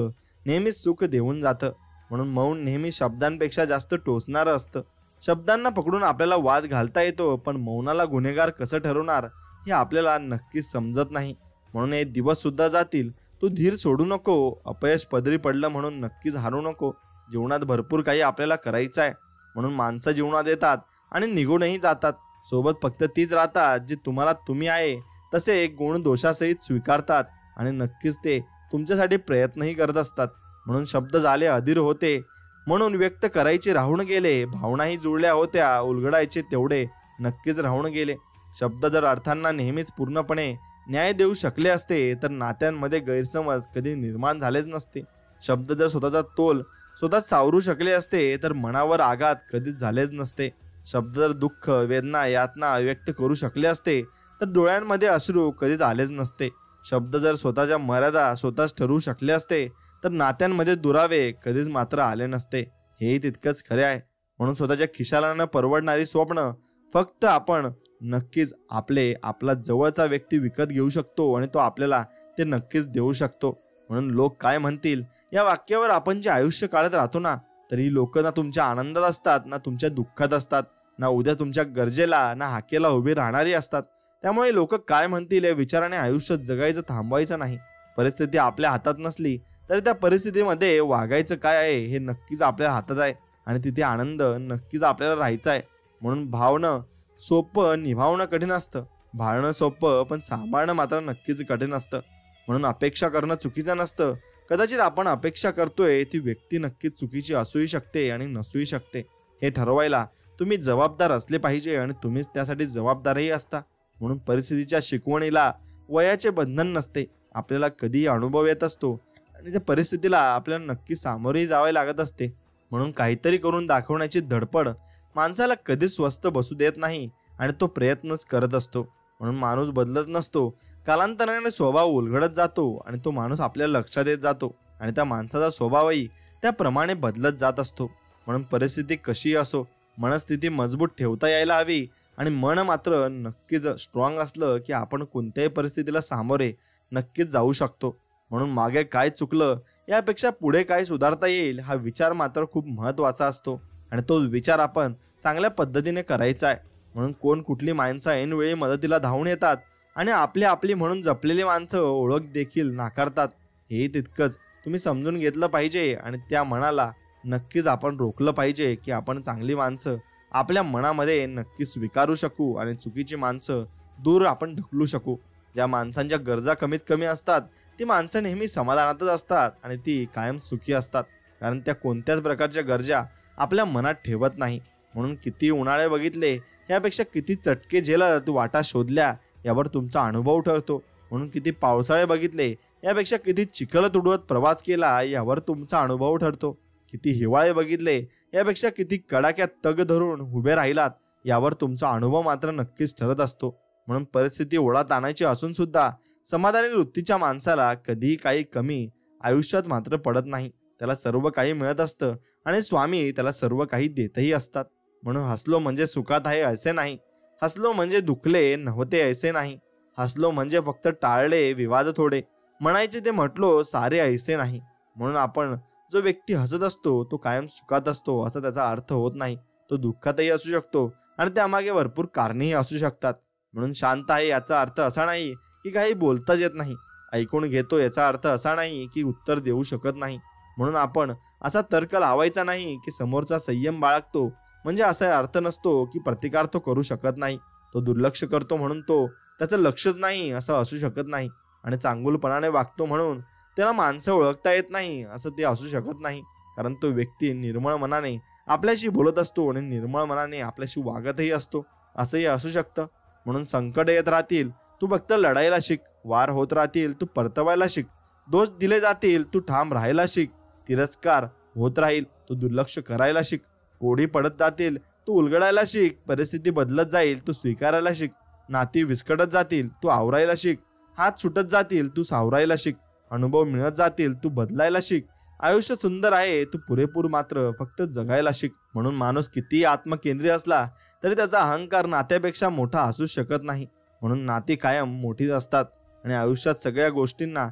नेहमीच सुख देऊन जातं. म्हणून मौन नेहमी शब्दांपेक्षा जास्त टोचणारं असतं. शब्दांना पकडून आपल्याला वाद घालता येतो, पण मौनाला गुन्हेगार कसं ठरवणार हे आपल्याला नक्कीच समजत नाही. म्हणून हे दिवस सुद्धा जातील, तू धीर सोडू नको. अपयश पदरी पडलं म्हणून नक्कीच हारू नको. जीवनात भरपूर काही आपल्याला करायचं आहे, म्हणून माणसं जीवनात येतात आणि निघूनही जातात. सोबत फक्त तीच राहतात जी तुम्हाला तुम्ही आहे तसे गुण दोषासहित स्वीकारतात आणि नक्कीच ते तुमच्यासाठी प्रयत्नही करत असतात. म्हणून शब्द झाले अधीर होते, म्हणून व्यक्त करायचे राहून गेले. भावनाही जुळल्या होत्या, उलगडायचे तेवढे नक्कीच राहून गेले. शब्द जर अर्थांना नेहमीच पूर्णपणे न्याय देऊ शकले असते तर नात्यांमध्ये गैरसमज कधी निर्माण झालेच नसते. शब्द जर स्वतःचा तोल स्वतः सावरू शकले असते तर मनावर आघात कधीच झालेच नसते. शब्द जर दुःख, वेदना, यातना व्यक्त करू शकले असते तर डोळ्यांमध्ये अश्रू कधीच आलेच नसते. शब्द जर स्वतःच्या मर्यादा स्वतःच ठरवू शकले असते तर नात्यांमध्ये दुरावे कधीच मात्र आले नसते. हेही तितकंच खरे आहे. म्हणून स्वतःच्या खिशाला न परवडणारी स्वप्न फक्त आपण नक्कीच आपला जवळचा व्यक्ती विकत घेऊ शकतो आणि तो आपल्याला ते नक्कीच देऊ शकतो. म्हणून लोक काय म्हणतील या वाक्यावर आपण जे आयुष्य काढत राहतो ना, तरी लोक ना तुमच्या आनंदात असतात ना तुमच्या दुःखात असतात, ना उद्या तुमच्या गरजेला ना हाकेला उभी राहणारी असतात. त्यामुळे लोक काय म्हणतील या विचाराने आयुष्य जगायचं थांबवायचं नाही. परिस्थिती आपल्या हातात नसली तरी त्या परिस्थितीमध्ये वागायचं काय आहे हे नक्कीच आपल्या हातात आहे आणि तिथे आनंद नक्कीच आपल्याला राहायचा आहे. म्हणून भावणं सोपं, निभावणं कठीण असतं. भाळणं सोपं, पण सांभाळणं मात्र नक्कीच कठीण असतं. म्हणून अपेक्षा करणं चुकीचं नसतं. कदाचित आपण अपेक्षा करतोय ती व्यक्ती नक्कीच चुकीची असूही शकते आणि नसूही शकते. हे ठरवायला तुम्ही जबाबदार असले पाहिजे आणि तुम्हीच त्यासाठी जबाबदारही असता. म्हणून परिस्थितीच्या शिकवणीला वयाचे बंधन नसते. आपल्याला कधीही अनुभव येत असतो आणि त्या परिस्थितीला आपल्याला नक्की सामोरेही जावे लागत असते. म्हणून काहीतरी करून दाखवण्याची धडपड माणसाला कधीच स्वस्थ बसू देत नाही आणि तो प्रयत्नच करत असतो. म्हणून माणूस बदलत नसतो. कालांतराने स्वभाव उलगडत जातो आणि तो माणूस आपल्या लक्षात येत जातो आणि त्या माणसाचा स्वभावही त्याप्रमाणे बदलत जात असतो. म्हणून परिस्थिती कशी असो, मनस्थिती मजबूत ठेवता यायला हवी आणि मन मात्र नक्कीच स्ट्रॉंग असलं की आपण कोणत्याही परिस्थितीला सामोरे नक्कीच जाऊ शकतो. म्हणून मागे काय चुकलं यापेक्षा पुढे काय सुधारता येईल हा विचार मात्र खूप महत्त्वाचा असतो आणि तो विचार आपण चांगल्या पद्धतीने करायचा आहे. म्हणून कोण कुठली माणसं ऐनवेळी मदतीला धावून येतात आणि आपली म्हणून जपलेली माणसं ओळख देखील नाकारतात. हे तितकंच तुम्ही समजून घेतलं पाहिजे आणि त्या मनाला नक्कीच आपण रोखलं पाहिजे की आपण चांगली माणसं आपल्या मनामध्ये नक्की स्वीकारू शकू आणि चुकीची माणसं दूर आपण ढकलू शकू. ज्या माणसांच्या गरजा कमीत कमी असतात ती माणसं नेहमी समाधानातच असतात आणि ती कायम सुखी असतात, कारण त्या कोणत्याच प्रकारच्या गरजा आपल्या मनात ठेवत नाही. म्हणून किती उन्हाळे बघितले यापेक्षा किती चटके झेलत वाटा शोधल्या यावर तुमचा अनुभव ठरतो. म्हणून किती पावसाळे बघितले यापेक्षा किती चिखल तुडवत प्रवास केला यावर तुमचा अनुभव ठरतो. किती हिवाळे बघितले यापेक्षा किती कडाक्यात तग धरून उभे राहिलात यावर तुमचा अनुभव मात्र नक्कीच ठरत असतो. म्हणून परिस्थिती ओढात आणायची असून सुद्धा समाधानी वृत्तीच्या माणसाला कधीही काही कमी आयुष्यात मात्र पडत नाही. त्याला सर्व काही मिळत असतं आणि स्वामी त्याला सर्व काही देतही असतात. म्हणून हसलो म्हणजे सुखात आहे असे नाही, हसलो म्हणजे दुखले नव्हते असे नाही, हसलो म्हणजे फक्त टाळले विवाद थोडे, म्हणायचे ते म्हटलो सारे ऐसे नाही. म्हणून आपण जो व्यक्ती हसत असतो तो कायम सुखात असतो असा त्याचा अर्थ होत नाही. तो दुःखातही असू शकतो आणि त्यामागे भरपूर कारणेही असू शकतात. म्हणून शांत आहे याचा अर्थ असा नाही की काही बोलताच येत नाही, ऐकून घेतो याचा अर्थ असा नाही की उत्तर देऊ शकत नाही. म्हणून आपण असा तर्क लावायचा नाही की समोरचा संयम बाळगतो म्हणजे असा अर्थ नसतो की प्रतिकार तो करू शकत नाही. तो दुर्लक्ष करतो म्हणून तो त्याचं लक्षच नाही असं असू शकत नाही. आणि चांगुलपणाने वागतो म्हणून त्याला माणसं ओळखता येत नाही असं ते असू शकत नाही. कारण तो व्यक्ती निर्मळ मनाने आपल्याशी बोलत असतो आणि निर्मळ मनाने आपल्याशी वागतही असतो असंही असू शकतं. म्हणून संकट येत राहतील तू फक्त लढायला शिक, वार होत राहतील तू परतवायला शिक, दोष दिले जातील तू ठाम राहायला शिक, तिरस्कार होत राहील तू दुर्लक्ष करायला शिक, कोडी पडत जातील तू उलगडायला शिक, परिस्थिती बदलत जाईल तू स्वीकारायला शिक, नाती विस्कटत जातील तू आवरायला शिक, हात सुटत जातील तू सावरायला शिक, अनुभव मिळत जातील तू बदलायला शिक. आयुष्य सुंदर आहे तू पुरेपूर मात्र फक्त जगायला शिक. म्हणून माणूस किती आत्मकेंद्रीय असला तरी त्याचा अहंकार नात्यापेक्षा मोठा असू शकत नाही. म्हणून नाती कायम मोठीच असतात आणि आयुष्यात सगळ्या गोष्टींना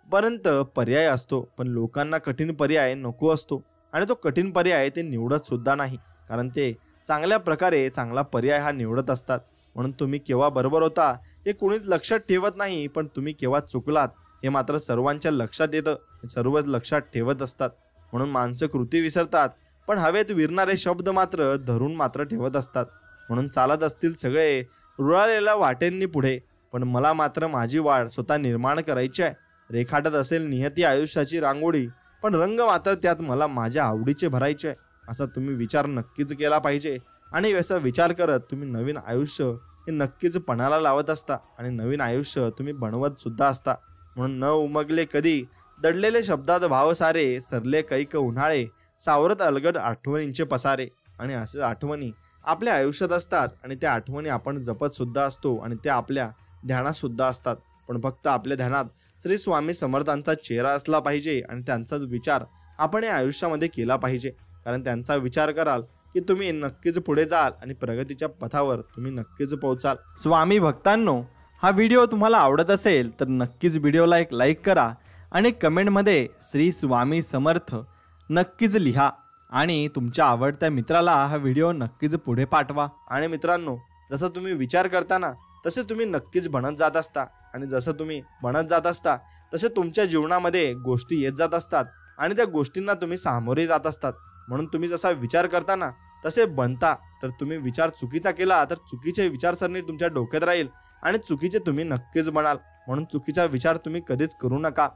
पर्यंत पर्याय असतो, पण लोकांना कठीण पर्याय नको असतो आणि तो कठीण पर्याय ते निवडत सुद्धा नाही, कारण ते चांगल्या प्रकारे चांगला पर्याय हा निवडत असतात. म्हणून तुम्ही केव्हा बरोबर होता हे कोणीच लक्षात ठेवत नाही, पण तुम्ही केव्हा चुकलात हे मात्र सर्वांच्या लक्षात येतं, सर्वच लक्षात ठेवत असतात. म्हणून माणसं कृती विसरतात, पण हवेत विरणारे शब्द मात्र धरून मात्र ठेवत असतात. म्हणून चालत असतील सगळे रुळालेल्या वाटेंनी पुढे, पण मला मात्र माझी वाट स्वतः निर्माण करायची आहे. रेखाटत असेल नियती आयुष्याची रांगोळी, पण रंग मात्र त्यात मला माझ्या आवडीचे भरायचे आहे. असा तुम्ही विचार नक्कीच केला पाहिजे. आणि असा विचार करत तुम्ही नवीन आयुष्य हे नक्कीच पणाला लावत असता आणि नवीन आयुष्य तुम्ही बनवत सुद्धा असता. म्हणून न उमगले कधी दडलेले शब्दात भाव सारे, सरले कैक उन्हाळे, सावरत अलगद आठवणींचे पसारे. आणि असे आठवणी आपल्या आयुष्यात असतात आणि त्या आठवणी आपण जपत सुद्धा असतो आणि त्या आपल्या ध्यानात सुद्धा असतात. पण फक्त आपल्या ध्यानात श्री स्वामी समर्थांचा चेहरा असला पाहिजे आणि त्यांचाच विचार आपण या आयुष्यामध्ये केला पाहिजे. कारण त्यांचा विचार कराल की तुम्ही नक्कीच पुढे जाल आणि प्रगतीच्या पथावर तुम्ही नक्कीच पोहोचाल. स्वामी भक्तांनो, हा व्हिडिओ तुम्हाला आवडत असेल तर नक्कीच व्हिडिओला एक लाईक करा आणि कमेंटमध्ये श्री स्वामी समर्थ नक्कीच लिहा आणि तुमच्या आवडत्या मित्राला हा व्हिडिओ नक्कीच पुढे पाठवा. आणि मित्रांनो, जसं तुम्ही विचार करताना तसे तुम्ही नक्कीच बनत जात असता आणि जसं तुम्ही बनत जात असता तसे तुमच्या जीवनामध्ये गोष्टी येत जात असतात आणि त्या गोष्टींना तुम्ही सामोरे जात असतात. म्हणून तुम्ही जसा विचार करताना तसे बनता. तर तुम्ही विचार चुकीचा केला तर चुकीचे विचारसरणी तुमच्या डोक्यात राहील आणि चुकीचे तुम्ही नक्कीच बनाल. म्हणून चुकीचा विचार तुम्ही कधीच करू नका.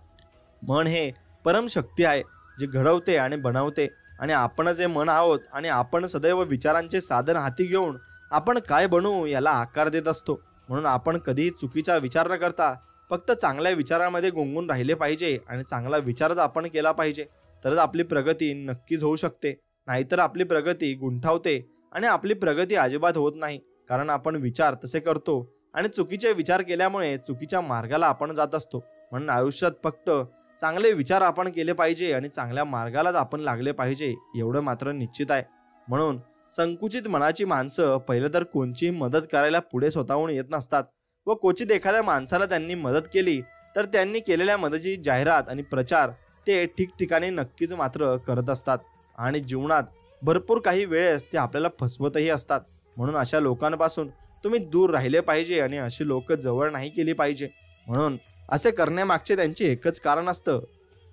मन हे परमशक्ती आहे, जे घडवते आणि बनवते. आणि आपण जे मन आहोत आणि आपण सदैव विचारांचे साधन हाती घेऊन आपण काय बनू याला आकार देत असतो. म्हणून आपण कधीही चुकीचा विचार न करता फक्त चांगल्या विचारांमध्ये गुंगून राहिले पाहिजे आणि चांगला विचारच आपण केला पाहिजे. तरच आपली प्रगती नक्कीच होऊ शकते. नाहीतर आपली प्रगती गुंठावते आणि आपली प्रगती अजिबात होत नाही. कारण आपण विचार तसे करतो आणि चुकीचे विचार केल्यामुळे चुकीच्या मार्गाला आपण जात असतो. म्हणून आयुष्यात फक्त चांगले विचार आपण केले पाहिजे आणि चांगल्या मार्गालाच आपण लागले पाहिजे, एवढं मात्र निश्चित आहे. म्हणून संकुचित मनाची माणसं पहिलं तर कोणचीही मदत करायला पुढे स्वतःहून येत नसतात व क्वचित एखाद्या माणसाला त्यांनी मदत केली तर त्यांनी केलेल्या मदतीची जाहिरात आणि प्रचार ते ठिकठिकाणी नक्कीच मात्र करत असतात. आणि जीवनात भरपूर काही वेळेस ते आपल्याला फसवतही असतात. म्हणून अशा लोकांपासून तुम्ही दूर राहिले पाहिजे आणि अशी लोक जवळ नाही केली पाहिजे. म्हणून असे करण्यामागचे त्यांचे एकच कारण असतं,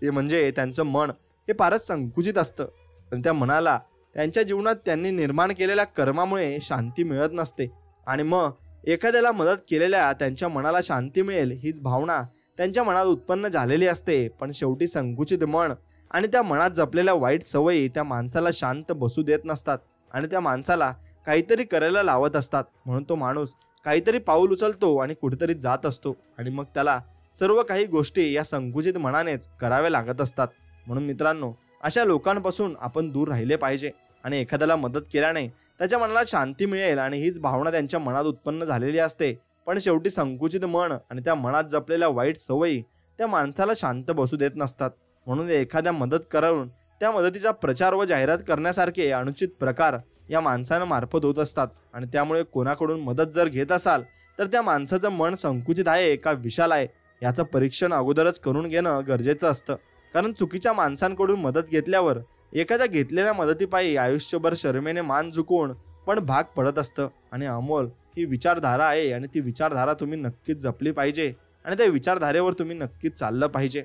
ते म्हणजे त्यांचं मन हे फारच संकुचित असतं आणि त्या मनाला त्यांच्या जीवनात त्यांनी निर्माण केलेल्या कर्मामुळे शांती मिळत नसते. आणि मग एखाद्याला मदत केलेल्या त्यांच्या मनाला शांती मिळेल हीच भावना त्यांच्या मनात उत्पन्न झालेली असते. पण शेवटी संकुचित मन आणि त्या मनात जपलेल्या वाईट सवयी त्या माणसाला शांत बसू देत नसतात आणि त्या माणसाला काहीतरी करायला लावत असतात. म्हणून तो माणूस काहीतरी पाऊल उचलतो आणि कुठेतरी जात असतो आणि मग त्याला सर्व काही गोष्टी या संकुचित मनानेच कराव्या लागत असतात. म्हणून मित्रांनो, अशा लोकांपासून आपण दूर राहिले पाहिजे. आणि एखाद्याला मदत केल्याने त्याच्या मनाला शांती मिळेल आणि हीच भावना त्यांच्या मनात उत्पन्न झालेली असते. पण शेवटी संकुचित मन आणि त्या मनात जपलेल्या वाईट सवयी त्या माणसाला शांत बसू देत नसतात. म्हणून एखाद्या मदत करून त्या मदतीचा प्रचार व जाहिरात करण्यासारखे अनुचित प्रकार या माणसांमार्फत होत असतात. आणि त्यामुळे कोणाकडून मदत जर घेत असाल तर त्या माणसाचं मन संकुचित आहे का विशाल आहे याचं परीक्षण अगोदरच करून घेणं गरजेचं असतं. कारण चुकीच्या माणसांकडून मदत घेतल्यावर एखाद्या घेतलेल्या मदतीपायी आयुष्यभर शरमेने मान झुकवून पण भाग पडत असतं. आणि अमोल ही विचारधारा आहे आणि ती विचारधारा तुम्ही नक्कीच जपली पाहिजे आणि त्या विचारधारेवर तुम्ही नक्कीच चाललं पाहिजे.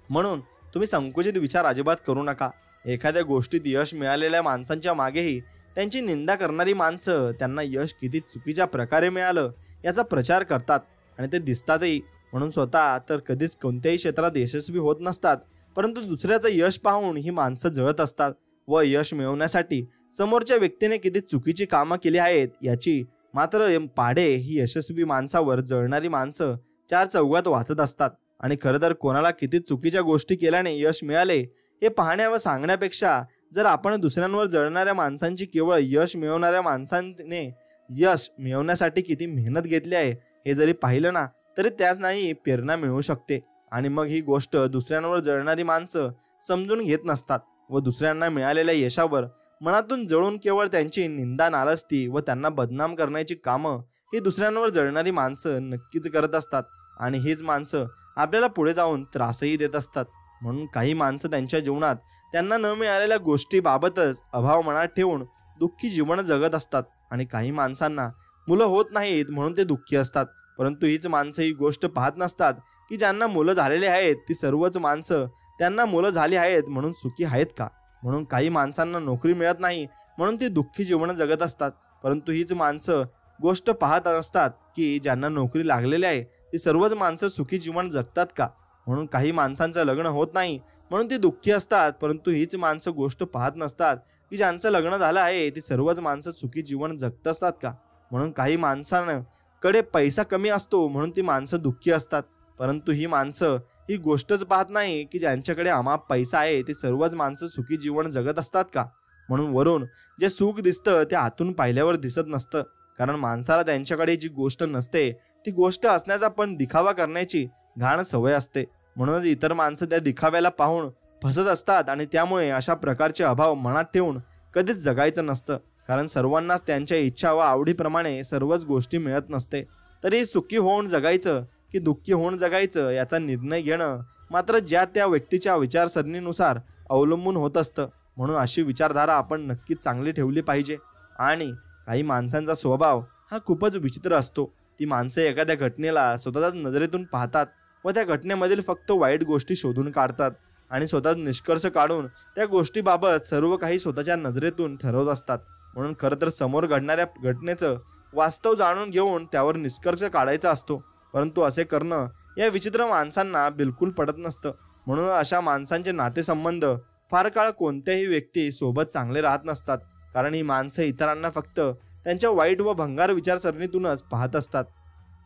म्हणून तुम्ही संकुचित विचार अजिबात करू नका. एखाद्या गोष्टीत यश मिळालेल्या माणसांच्या मागेही त्यांची निंदा करणारी माणसं त्यांना यश किती चुकीच्या प्रकारे मिळालं याचा प्रचार करतात आणि ते दिसतातही. म्हणून स्वतः तर कधीच कोणत्याही क्षेत्रात यशस्वी होत नसतात, परंतु दुसऱ्याचं यश पाहून ही माणसं जळत असतात व यश मिळवण्यासाठी समोरच्या व्यक्तीने किती चुकीची कामं केली आहेत याची मात्र पाढे ही यशस्वी माणसावर जळणारी माणसं चार चौघात वाचत असतात. आणि खरं तर कोणाला किती चुकीच्या गोष्टी केल्याने यश मिळाले हे पाहण्या व सांगण्यापेक्षा जर आपण दुसऱ्यांवर जळणाऱ्या माणसांची केवळ यश मिळवणाऱ्या माणसाने यश मिळवण्यासाठी किती मेहनत घेतली आहे हे जरी पाहिलं ना तरी त्याच नाही प्रेरणा मिळू शकते. आणि मग ही गोष्ट दुसऱ्यांवर जळणारी माणसं समजून घेत नसतात व दुसऱ्यांना मिळालेल्या यशावर मनातून जळून केवळ त्यांची निंदा नाराजती व त्यांना बदनाम करण्याची कामं ही दुसऱ्यांवर जळणारी माणसं नक्कीच करत असतात. आणि हीच माणसं आपल्याला पुढे जाऊन त्रासही देत असतात. म्हणून काही माणसं त्यांच्या जीवनात त्यांना न मिळालेल्या गोष्टीबाबतच अभाव मनात ठेवून दुःखी जीवन जगत असतात. आणि काही माणसांना मुलं होत नाहीत म्हणून ते दुःखी असतात, परंतु हीच माणसं ही गोष्ट पाहत नसतात की ज्यांना मुलं झालेली आहेत ती सर्वच माणसं त्यांना मुलं झाली आहेत म्हणून सुखी आहेत का? म्हणून काही माणसांना नोकरी मिळत नाही म्हणून ती दुःखी जीवन जगत असतात. परंतु हीच माणसं गोष्ट पाहत असतात की ज्यांना नोकरी लागलेली आहे ती सर्वच माणसं सुखी जीवन जगतात का? म्हणून काही माणसांचं लग्न होत नाही म्हणून ती दुःखी असतात. परंतु हीच माणसं गोष्ट पाहत नसतात की ज्यांचं लग्न झालं आहे ती सर्वच माणसं सुखी जीवन जगत असतात का? म्हणून काही माणसांकडे पैसा कमी असतो म्हणून ती माणसं दुःखी असतात. परंतु ही माणसं ही गोष्टच पाहत नाही की ज्यांच्याकडे अमाप पैसा आहे ती सर्वच माणसं सुखी जीवन जगत असतात का? म्हणून वरून जे सुख दिसतं ते आतून पाहिल्यावर दिसत नसतं. कारण माणसाला त्यांच्याकडे जी गोष्ट नसते ती गोष्ट असण्याचा पण दिखावा करण्याची घाण सवय असते. म्हणूनच इतर माणसं त्या दिखाव्याला पाहून फसत असतात आणि त्यामुळे अशा प्रकारचे अभाव मनात ठेवून कधीच जगायचं नसतं. कारण सर्वांनाच त्यांच्या इच्छा व आवडीप्रमाणे सर्वच गोष्टी मिळत नसते. तरी सुखी होऊन जगायचं की दुःखी होऊन जगायचं याचा निर्णय घेणं मात्र ज्या त्या व्यक्तीच्या विचारसरणीनुसार अवलंबून होत असतं. म्हणून अशी विचारधारा आपण नक्कीच चांगली ठेवली पाहिजे. आणि काही माणसांचा स्वभाव हा खूपच विचित्र असतो. ती माणसं एखाद्या घटनेला स्वतःच्याच नजरेतून पाहतात व त्या घटनेमधील फक्त वाईट गोष्टी शोधून काढतात आणि स्वतःच निष्कर्ष काढून त्या गोष्टीबाबत सर्व काही स्वतःच्या नजरेतून ठरवत असतात. म्हणून खरं तर समोर घडणाऱ्या घटनेचं वास्तव जाणून घेऊन त्यावर निष्कर्ष काढायचा असतो. परंतु असे करणं या विचित्र माणसांना बिलकुल पडत नसतं. म्हणून अशा माणसांचे नातेसंबंध फार काळ कोणत्याही व्यक्ती सोबत चांगले राहत नसतात. कारण ही माणसं इतरांना फक्त त्यांच्या वाईट व भंगार विचारसरणीतूनच पाहत असतात.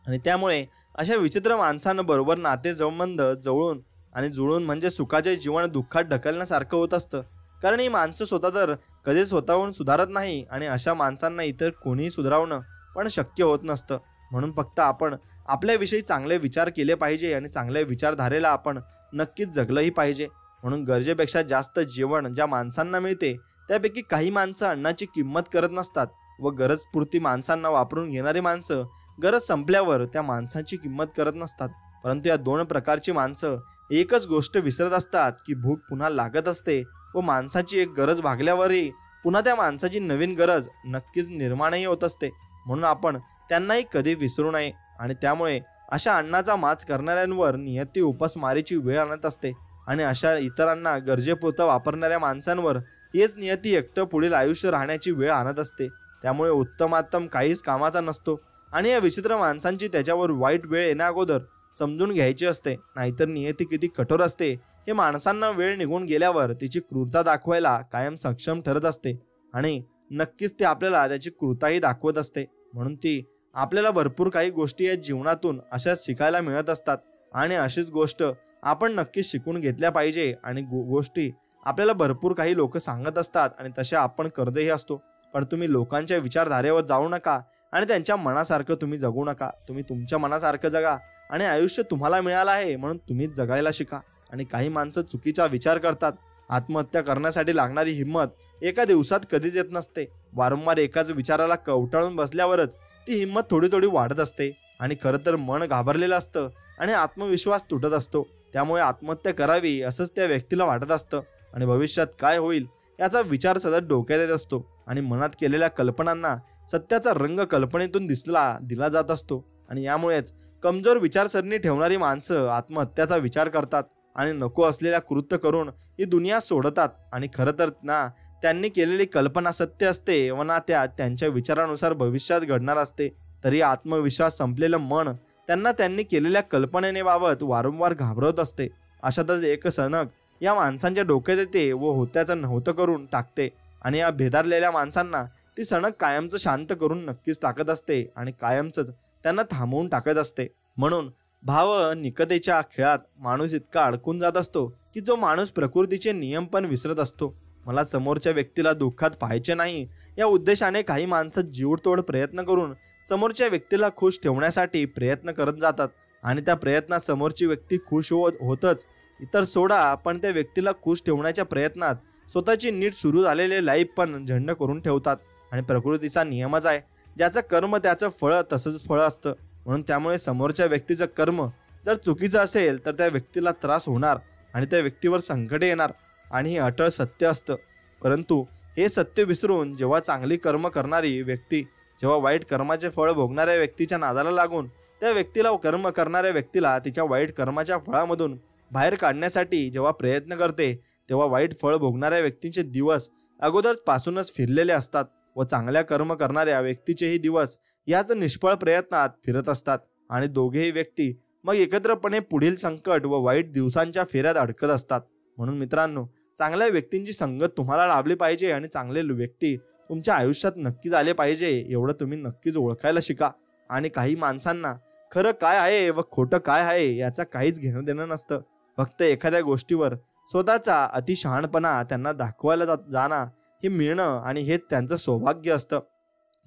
आणि त्यामुळे अशा विचित्र माणसांबरोबर नातेसंबंध जवळून आणि जुळून म्हणजे सुखाचे जीवन दुःखात ढकलण्यासारखं होत असतं. कारण ही माणसं स्वतः तर कधी स्वतःहून सुधारत नाही आणि अशा माणसांना इतर कोणीही सुधारवणं पण शक्य होत नसतं. म्हणून फक्त आपण आपल्याविषयी चांगले विचार केले पाहिजे आणि चांगल्या विचारधारेला आपण नक्कीच जगलंही पाहिजे. म्हणून गरजेपेक्षा जास्त जेवण ज्या माणसांना मिळते त्यापैकी काही माणसं अन्नाची किंमत करत नसतात व गरजपुरती माणसांना वापरून घेणारी माणसं गरज संपल्यावर त्या माणसांची किंमत करत नसतात. परंतु या दोन प्रकारची माणसं एकच गोष्ट विसरत असतात की भूक पुन्हा लागत असते व माणसाची एक गरज भागल्यावरही पुन्हा त्या माणसाची नवीन गरज नक्कीच निर्माणही होत असते. म्हणून आपण त्यांनाही कधी विसरू नये. आणि त्यामुळे अशा अन्नाचा माच करणाऱ्यांवर नियती उपासमारीची वेळ आणत असते आणि अशा इतरांना गरजेपुरतं वापरणाऱ्या माणसांवर हेच नियती एकटं पुढील आयुष्य राहण्याची वेळ आणत असते. त्यामुळे उत्तमात्तम काहीच कामाचा नसतो आणि या विचित्र माणसांची त्याच्यावर वाईट वेळ येण्याअगोदर समजून घ्यायची असते. नाहीतर नियती किती कठोर असते हे माणसांना वेळ निघून गेल्यावर तिची क्रूरता दाखवायला कायम सक्षम ठरत असते आणि नक्कीच ती आपल्याला त्याची क्रूरताही दाखवत असते. म्हणून ती आपल्याला भरपूर काही गोष्टी या जीवनातून अशाच शिकायला मिळत असतात आणि अशीच गोष्ट आपण नक्कीच शिकून घेतल्या पाहिजे. आणि गोष्टी आपल्याला भरपूर काही लोक सांगत असतात आणि तशा आपण करतही असतो. पण तुम्ही लोकांच्या विचारधारेवर जाऊ नका आणि त्यांच्या मनासारखं तुम्ही जगू नका. तुम्ही तुमच्या मनासारखं जगा आणि आयुष्य तुम्हाला मिळालं आहे म्हणून तुम्हीच जगायला शिका. आणि काही माणसं चुकीचा विचार करतात. आत्महत्या करण्यासाठी लागणारी हिंमत एका दिवसात कधीच येत नसते. वारंवार एकाच विचाराला कवटाळून बसल्यावरच ती हिंमत थोडी थोडी वाढत असते आणि खरं तर मन घाबरलेलं असतं आणि आत्मविश्वास तुटत असतो. त्यामुळे आत्महत्या करावी असंच त्या व्यक्तीला वाटत असतं आणि भविष्यात काय होईल याचा विचार सतत डोक्यात येत असतो आणि मनात केलेल्या कल्पनांना सत्याचा रंग कल्पनेतून दिला जात असतो. आणि यामुळेच कमजोर विचारसरणी ठेवणारी माणसं आत्महत्याचा विचार करतात आणि नको असलेल्या कृत्य करून ही दुनिया सोडतात. आणि खरं तर ना त्यांनी केलेली कल्पना सत्य असते व ना त्यांच्या विचारानुसार भविष्यात घडणार असते. तरी आत्मविश्वास संपलेलं मन त्यांनी केलेल्या कल्पनेबाबत वारंवार घाबरवत असते. अशातच एक सनक या माणसांच्या डोक्यात येते व होत्याचं नव्हतं करून टाकते आणि या भेदारलेल्या माणसांना ती सनक कायमचं शांत करून नक्कीच टाकत असते आणि कायमचंच त्यांना थांबवून टाकत असते. म्हणून भाव निकतेच्या खेळात माणूस इतका अडकून जात असतो की जो माणूस प्रकृतीचे नियम पण विसरत असतो. मला समोरच्या व्यक्तीला दुःखात पाहायचे नाही या उद्देशाने काही माणसं जीवतोड प्रयत्न करून समोरच्या व्यक्तीला खुश ठेवण्यासाठी प्रयत्न करत जातात आणि त्या प्रयत्नात समोरची व्यक्ती खुश होतच इतर सोडा, पण त्या व्यक्तीला खुश ठेवण्याच्या प्रयत्नात स्वतःची नीट सुरू झालेले लाईफ पण झंड करून ठेवतात. आणि प्रकृतीचा नियमच आहे, ज्याचं कर्म त्याचं फळ तसंच फळ असतं. म्हणून त्यामुळे समोरच्या व्यक्तीचं कर्म जर चुकीचं असेल तर त्या व्यक्तीला त्रास होणार आणि त्या व्यक्तीवर संकट येणार आणि हे अटळ सत्य असतं. परंतु हे सत्य विसरून जेव्हा चांगली कर्म करणारी व्यक्ती जेव्हा वाईट कर्माचे फळ भोगणाऱ्या व्यक्तीच्या नादाला लागून त्या व्यक्तीला, कर्म करणाऱ्या व्यक्तीला तिच्या वाईट कर्माच्या फळामधून बाहेर काढण्यासाठी जेव्हा प्रयत्न करते, तेव्हा वाईट फळ भोगणाऱ्या व्यक्तींचे दिवस अगोदरपासूनच फिरलेले असतात व चांगल्या कर्म करणाऱ्या व्यक्तीचेही दिवस याच निष्फळ प्रयत्नात फिरत असतात आणि दोघेही व्यक्ती मग एकत्रपणे पुढील संकट व वाईट दिवसांच्या फेऱ्यात अडकत असतात. म्हणून मित्रांनो, चांगल्या व्यक्तींची संगत तुम्हाला लाभली पाहिजे आणि चांगले व्यक्ती तुमच्या आयुष्यात नक्कीच आले पाहिजे, एवढं तुम्ही नक्कीच ओळखायला शिका. आणि काही माणसांना खरं काय आहे व खोटं काय आहे याचा काहीच घेणं देणं नसतं. फक्त एखाद्या गोष्टीवर स्वतःचा अतिशहाणपणा त्यांना दाखवायला जाणं हे मिळणं आणि हेच त्यांचं सौभाग्य असतं.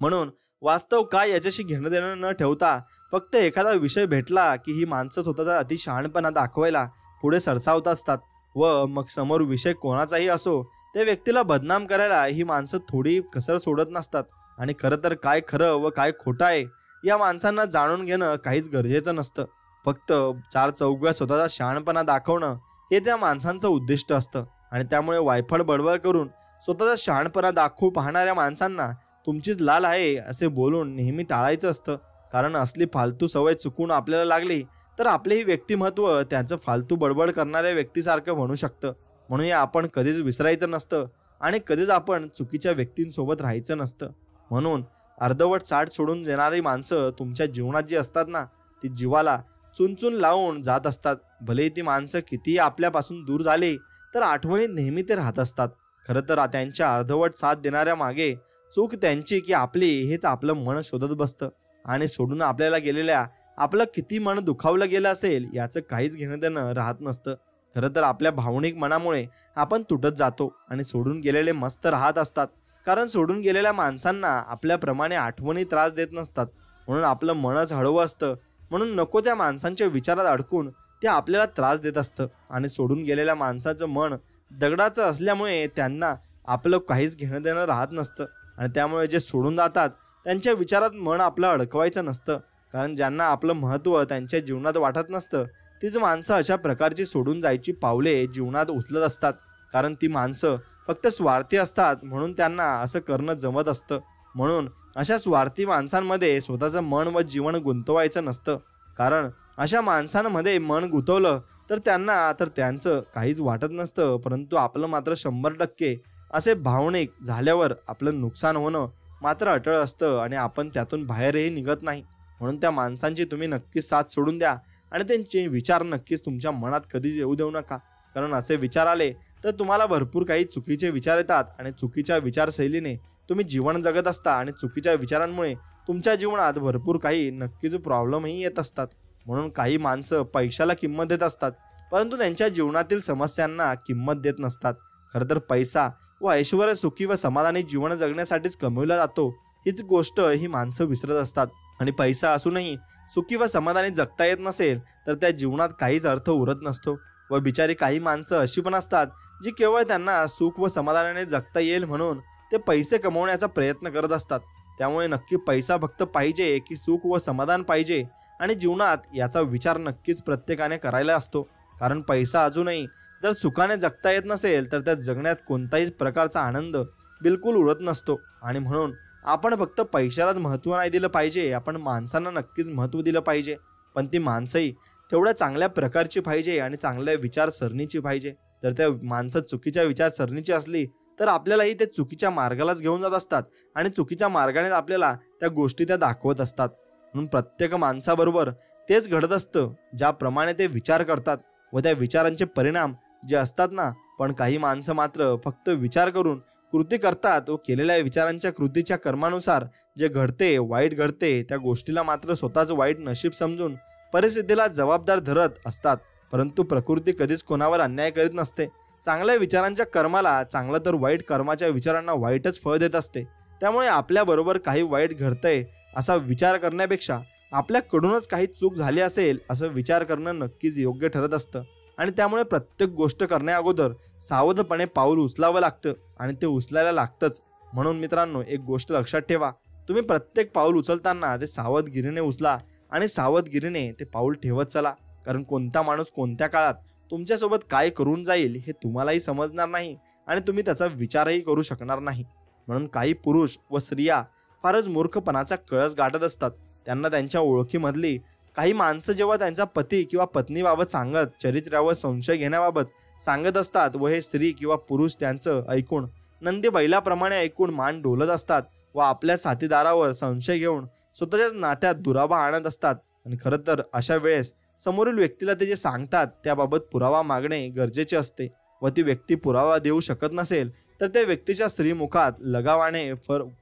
म्हणून वास्तव काय याच्याशी घेणं देणं न ठेवता फक्त एखादा विषय भेटला की ही माणसं स्वतःचा अतिशहाणपणा दाखवायला पुढे सरसावत असतात व मग समोर विषय कोणाचाही असो, त्या व्यक्तीला बदनाम करायला ही माणसं थोडी कसर सोडत नसतात. आणि खरं तर काय खरं व काय खोटं आहे या माणसांना जाणून घेणं काहीच गरजेचं नसतं. फक्त चार चौघात स्वतःचा शहाणपणा दाखवणं हे त्या माणसांचं उद्दिष्ट असतं. आणि त्यामुळे वायफळ बडबड करून स्वतःचा शहाणपणा दाखवू पाहणाऱ्या माणसांना तुमचीच लाल आहे असे बोलून नेहमी टाळायचं असतं. कारण असली फालतू सवय चुकून आपल्याला लागली तर आपलेही व्यक्तिमत्व त्यांचं फालतू बडबड करणाऱ्या व्यक्तीसारखं म्हणू शकतं. म्हणून आपण कधीच विसरायचं नसतं आणि कधीच आपण चुकीच्या व्यक्तींसोबत राहायचं नसतं. म्हणून अर्धवट साठ सोडून देणारी माणसं तुमच्या जीवनात जी असतात ना, ती जीवाला चुनचुन लावून जात असतात. भले ती माणसं कितीही आपल्यापासून दूर झाली तर आठवणीत नेहमी ते राहत असतात. खरं तर त्यांच्या अर्धवट साथ देणाऱ्या मागे चूक त्यांची की आपली हेच आपलं मन शोधत बसतं. आणि सोडून आपल्याला गेलेल्या आपलं किती मन दुखावलं गेलं असेल याचं काहीच घेणं देणं राहत नसतं. खरं तर आपल्या भावनिक मनामुळे आपण तुटत जातो आणि सोडून गेलेले मस्त राहत असतात. कारण सोडून गेलेल्या माणसांना आपल्याप्रमाणे आठवणी त्रास देत नसतात. म्हणून आपलं मनच हळवं असतं. म्हणून नको त्या माणसांच्या विचारात अडकून ते आपल्याला त्रास देत असतं. आणि सोडून गेलेल्या माणसाचं मन दगडाचं असल्यामुळे त्यांना आपलं काहीच घेणं देणं राहत नसतं. आणि त्यामुळे जे सोडून जातात त्यांच्या विचारात मन आपलं अडकवायचं नसतं. कारण ज्यांना आपलं महत्त्व त्यांच्या जीवनात वाटत नसतं तीच माणसं अशा प्रकारची सोडून जायची पावले जीवनात उचलत असतात. कारण ती माणसं फक्त स्वार्थी असतात म्हणून त्यांना असं करणं जमत असतं. म्हणून अशा स्वार्थी माणसांमध्ये स्वतःचं मन व जीवन गुंतवायचं नसतं. कारण अशा माणसांमध्ये मन गुंतवलं तर त्यांना तर त्यांचं काहीच वाटत नसतं, परंतु आपलं मात्र 100% असे भावनिक झाल्यावर आपलं नुकसान होणं मात्र अटळ असतं आणि आपण त्यातून बाहेरही निघत नाही. म्हणून त्या माणसांची तुम्ही नक्कीच साथ सोडून द्या आणि त्यांचे विचार नक्कीच तुमच्या मनात कधीच येऊ देऊ नका. कारण असे विचार आले तर तुम्हाला भरपूर काही चुकीचे विचार येतात आणि चुकीच्या विचारशैलीने तुम्ही जीवन जगत असता आणि चुकीच्या विचारांमुळे तुमच्या जीवनात भरपूर काही नक्कीच प्रॉब्लेमही येत असतात. म्हणून काही माणसं पैशाला किंमत देत असतात परंतु त्यांच्या जीवनातील समस्यांना किंमत देत नसतात. खरं तर पैसा व ऐश्वर सुखी व समाधानी जीवन जगण्यासाठीच कमविला जातो हीच गोष्ट ही माणसं विसरत असतात. आणि पैसा असूनही सुखी व समाधानी जगता येत नसेल तर त्या जीवनात काहीच अर्थ उरत नसतो. व बिचारी काही माणसं अशी पण असतात जी केवळ त्यांना सुख व समाधानाने जगता येईल म्हणून ते पैसे कमवण्याचा प्रयत्न करत असतात. त्यामुळे नक्की पैसा फक्त पाहिजे की सुख व समाधान पाहिजे आणि जीवनात याचा विचार नक्कीच प्रत्येकाने करायला असतो. कारण पैसा अजूनही जर सुखाने जगता येत नसेल तर त्या जगण्यात कोणताही प्रकारचा आनंद बिलकुल उरत नसतो. आणि म्हणून आपण फक्त पैशालाच महत्त्व नाही दिलं पाहिजे, आपण माणसांना नक्कीच महत्त्व दिलं पाहिजे. पण ती माणसंही तेवढ्या चांगल्या प्रकारची पाहिजे आणि चांगल्या विचारसरणीची पाहिजे. जर त्या माणसं चुकीच्या विचारसरणीची असली तर आपल्यालाही ते चुकीच्या मार्गालाच घेऊन जात असतात आणि चुकीच्या मार्गाने आपल्याला त्या गोष्टी त्या दाखवत असतात. म्हणून प्रत्येक माणसाबरोबर तेच घडत असतं ज्याप्रमाणे ते विचार करतात व त्या विचारांचे परिणाम जे असतात ना. पण काही माणसं मात्र फक्त विचार करून कृती करतात व केलेल्या विचारांच्या कृतीच्या कर्मानुसार जे घडते वाईट घडते त्या गोष्टीला मात्र स्वतःच वाईट नशीब समजून परिस्थितीला जबाबदार धरत असतात. परंतु प्रकृती कधीच कोणावर अन्याय करीत नसते. चांगल्या विचारांच्या कर्माला चांगलं तर वाईट कर्माच्या विचारांना वाईटच फळ देत असते. त्यामुळे आपल्याबरोबर काही वाईट घडतंय असा विचार करण्यापेक्षा आपल्याकडूनच काही चूक झाली असेल असं विचार करणं नक्कीच योग्य ठरत असतं. आणि त्यामुळे प्रत्येक गोष्ट करण्या अगोदर सावधपणे पाऊल उचलावं लागतं आणि ते उचलायला लागतंच. म्हणून मित्रांनो, एक गोष्ट लक्षात ठेवा, तुम्ही प्रत्येक पाऊल उचलताना ते सावधगिरीने उचला आणि सावधगिरीने ते पाऊल ठेवत चला. कारण कोणता माणूस कोणत्या काळात तुमच्यासोबत काय करून जाईल हे तुम्हालाही समजणार नाही आणि तुम्ही त्याचा विचारही करू शकणार नाही. म्हणून काही पुरुष व स्त्रिया फारच मूर्खपणाचा कळस गाठत असतात. त्यांना त्यांच्या ओळखीमधली काही माणसं जेव्हा त्यांच्या पती किंवा पत्नीबाबत सांगत, चरित्र्यावर संशय घेण्याबाबत सांगत असतात व हे स्त्री किंवा पुरुष त्यांचं ऐकून नंदी बैलाप्रमाणे ऐकून मान डोलत असतात व आपल्या साथीदारावर संशय घेऊन स्वतःच्याच नात्यात दुरावा आणत असतात. आणि खरं तर अशा वेळेस समोरील व्यक्तीला ते जे सांगतात त्याबाबत पुरावा मागणे गरजेचे असते व ती व्यक्ती पुरावा देऊ शकत नसेल तर त्या व्यक्तीच्या स्त्रीमुखात लगावाने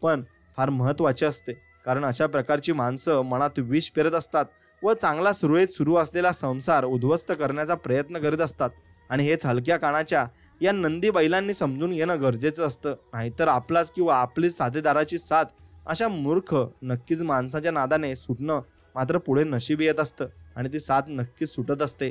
पण फार महत्त्वाचे असते. कारण अशा प्रकारची माणसं मनात विष पेरत असतात व चांगला सुरळीत सुरू असलेला संसार उद्ध्वस्त करण्याचा प्रयत्न करीत असतात. आणि हेच हलक्या कानाच्या या नंदी बैलांनी समजून घेणं गरजेचं असतं. नाहीतर आपलाच किंवा आपलीच साथीदाराची साथ अशा मूर्ख नक्कीच माणसाच्या नादाने सुटणं मात्र पुढे नशीब येत असतं आणि ती साथ नक्कीच सुटत असते.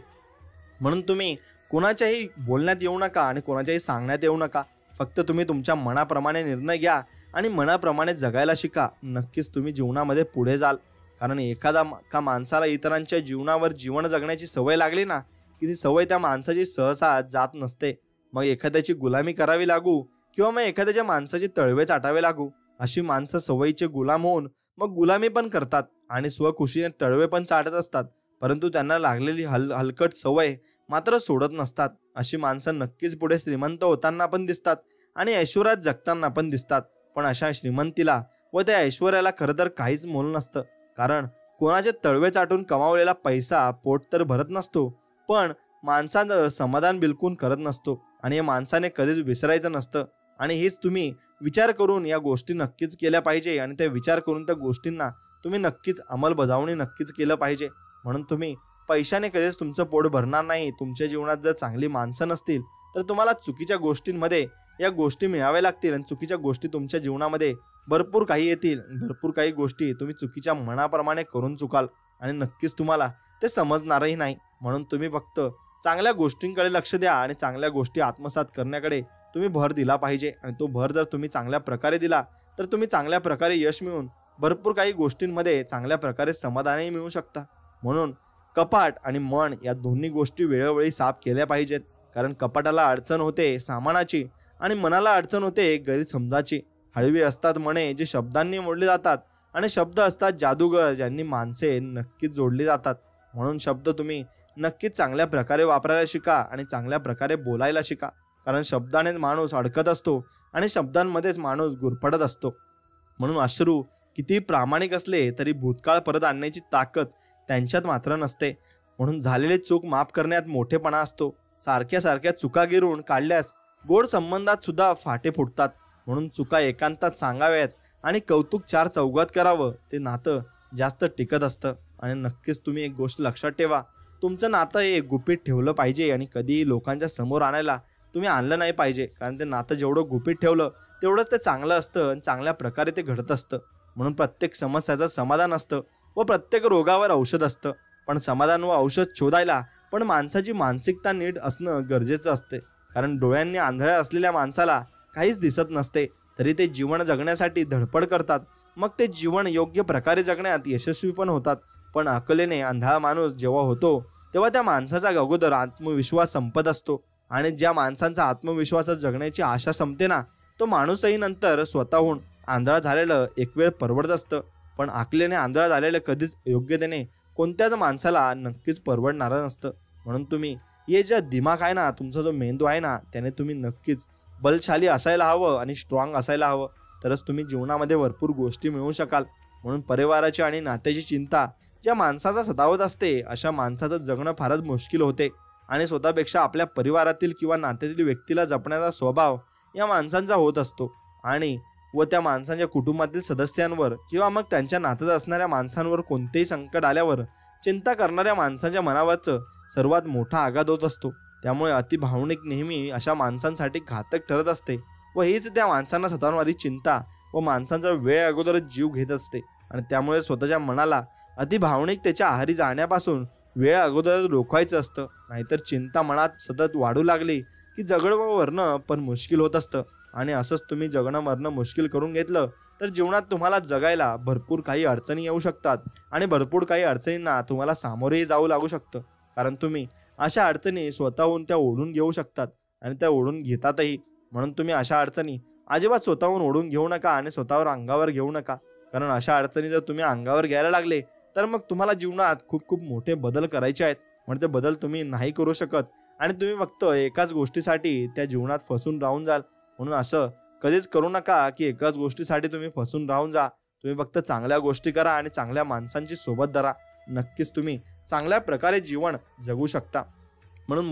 म्हणून तुम्ही कोणाच्याही बोलण्यात येऊ नका आणि कोणाच्याही सांगण्यात येऊ नका. फक्त तुम्ही तुमच्या मनाप्रमाणे निर्णय घ्या आणि मनाप्रमाणे जगायला शिका. नक्कीच तुम्ही जीवनामध्ये पुढे जाल. कारण एका माणसाला इतरांच्या जीवनावर जीवन जगण्याची सवय लागली ना की ती सवय त्या माणसाची सहसा जात नसते. मग एखाद्याची गुलामी करावी लागू किंवा मग एखाद्याच्या माणसाचे तळवे चाटावे लागू. अशी माणसं सवयीचे गुलाम होऊन मग गुलामी पण करतात आणि स्वखुशीने तळवे पण चाटत असतात. परंतु त्यांना लागलेली हलकट सवय मात्र सोडत नसतात. अशी माणसं नक्कीच पुढे श्रीमंत होताना पण दिसतात आणि ऐश्वर्यात जगताना पण दिसतात. पण अशा श्रीमंतीला व त्या ऐश्वर्याला खरं तर काहीच मोल नसतं. कारण कोणाचे तळवे चाटून कमावलेला पैसा पोट तर भरत नसतो, पण माणसाचं समाधान बिलकुल करत नसतो आणि या माणसाने कधीच विसरायचं नसतं. आणि हेच तुम्ही विचार करून या गोष्टी नक्कीच केल्या पाहिजे आणि त्या विचार करून त्या गोष्टींना तुम्ही नक्कीच अंमलबजावणी नक्कीच केलं पाहिजे. म्हणून तुम्ही पैशाने कधीच तुमचं पोट भरणार नाही. तुमच्या जीवनात जर चांगली माणसं नसतील तर तुम्हाला चुकीच्या गोष्टींमध्ये या गोष्टी मिळाव्या लागतील आणि चुकीच्या गोष्टी तुमच्या जीवनामध्ये भरपूर काही येतील. भरपूर काही गोष्टी तुम्ही चुकीच्या मनाप्रमाणे करून चुकाल आणि नक्कीच तुम्हाला ते समजणारही नाही. म्हणून तुम्ही फक्त चांगल्या गोष्टींकडे लक्ष द्या आणि चांगल्या गोष्टी आत्मसात करण्याकडे तुम्ही भर दिला पाहिजे. आणि तो भर जर तुम्ही चांगल्या प्रकारे दिला तर तुम्ही चांगल्या प्रकारे यश मिळवून भरपूर काही गोष्टींमध्ये चांगल्या प्रकारे समाधानही मिळवू शकता. म्हणून कपाट आणि मन या दोन्ही गोष्टी वेळोवेळी साफ केल्या पाहिजेत. कारण कपाटाला अडचण होते सामानाची आणि मनाला अडचण होते गैरसमजाची. हळवी असतात मने जे शब्दांनी मोडले जातात आणि शब्द असतात जादूगर ज्यांनी माणसे नक्कीच जोडली जातात. म्हणून शब्द तुम्ही नक्कीच चांगल्या प्रकारे वापरायला शिका आणि चांगल्या प्रकारे बोलायला शिका. कारण शब्दानेच माणूस अडकत असतो आणि शब्दांमध्येच माणूस गुरफटत असतो. म्हणून अश्रू किती प्रामाणिक असले तरी भूतकाळ परत आणण्याची ताकद त्यांच्यात मात्र नसते. म्हणून झालेली चूक माफ करण्यात मोठेपणा असतो. सारख्या सारख्या चुका गिरून काढल्यास गोड संबंधात सुद्धा फाटे फुटतात. म्हणून चुका एकांतात सांगाव्यात आणि कौतुक चार चौघात करावं. ते नातं जास्त टिकत असतं. आणि नक्कीच तुम्ही एक गोष्ट लक्षात ठेवा, तुमचं नातं हे गुपित ठेवलं पाहिजे आणि कधी लोकांच्या समोर आणायला तुम्ही आणलं नाही पाहिजे. कारण ते नातं जेवढं गुपित ठेवलं तेवढंच ते चांगलं असतं आणि चांगल्या प्रकारे ते घडत असतं. म्हणून प्रत्येक समस्याचं समाधान असतं व प्रत्येक रोगावर औषध असतं. पण समाधान व औषध शोधायला पण माणसाची मानसिकता नीट असणं गरजेचं असते. कारण डोळ्यांनी आंधळ्या असलेल्या माणसाला काहीच दिसत नसते तरी ते जीवन जगण्यासाठी धडपड करतात. मग ते जीवन योग्य प्रकारे जगण्यात यशस्वी पण होतात. पण अकलेने आंधळा माणूस जेव्हा होतो तेव्हा त्या माणसाचा अगोदर आत्मविश्वास संपत असतो आणि ज्या माणसांचा आत्मविश्वासात जगण्याची आशा संपते ना तो माणूसही नंतर स्वतःहून आंधळा झालेलं एक वेळ परवडत असतं. पण अकलेने आंधळा झालेलं कधीच योग्यतेने कोणत्याच माणसाला नक्कीच परवडणारं नसतं. म्हणून तुम्ही हे जे दिमाग आहे ना, तुमचा जो मेंदू आहे ना, त्याने तुम्ही नक्कीच बलशाली असायला हवं आणि स्ट्रॉंग असायला हवं. तरच तुम्ही जीवनामध्ये भरपूर गोष्टी मिळवू शकाल. म्हणून परिवाराची आणि नात्याची चिंता ज्या माणसाचा सतावत असते अशा माणसाचं जगणं फारच मुश्किल होते. आणि स्वतःपेक्षा आपल्या परिवारातील किंवा नात्यातील व्यक्तीला जपण्याचा स्वभाव या माणसांचा होत असतो. आणि व त्या माणसांच्या कुटुंबातील सदस्यांवर किंवा मग त्यांच्या नात्यात असणाऱ्या माणसांवर कोणतेही संकट आल्यावर चिंता करणाऱ्या माणसांच्या मनावरचं सर्वात मोठा आघात होत असतो. त्यामुळे अतिभावनिक नेहमी अशा माणसांसाठी घातक ठरत असते व हीच त्या माणसांना सतावणारी चिंता व माणसांचा वेळ अगोदरच जीव घेत असते. आणि त्यामुळे स्वतःच्या मनाला अतिभावनिकतेच्या आहारी जाण्यापासून वेळ अगोदरच रोखवायचं असतं. नाहीतर चिंता मनात सतत वाढू लागली की जगणं व मरणं पण मुश्किल होत असतं. आणि असंच तुम्ही जगणं मरणं मुश्किल करून घेतलं तर जीवनात तुम्हाला जगायला भरपूर काही अडचणी येऊ शकतात आणि भरपूर काही अडचणींना तुम्हाला सामोरेही जावं लागू शकतं. कारण तुम्ही अशा अडचणी स्वतःहून त्या ओढून घेऊ शकतात आणि त्या ओढून घेतातही. म्हणून तुम्ही अशा अडचणी अजिबात स्वतःहून ओढून घेऊ नका आणि स्वतःवर अंगावर घेऊ नका. कारण अशा अडचणी जर तुम्ही अंगावर घ्यायला लागले तर मग तुम्हाला जीवनात खूप खूप मोठे बदल करायचे आहेत, पण ते बदल तुम्ही नाही करू शकत आणि तुम्ही फक्त एकाच गोष्टीसाठी त्या जीवनात फसून राहून जाल. म्हणून असं कधीच करू नका की एकाच गोष्टीसाठी तुम्ही फसून राहून जा. तुम्ही फक्त चांगल्या गोष्टी करा आणि चांगल्या माणसांची सोबत धरा. नक्कीच तुम्ही चांगल्या प्रकारे जीवन जगू शकता. म्हणून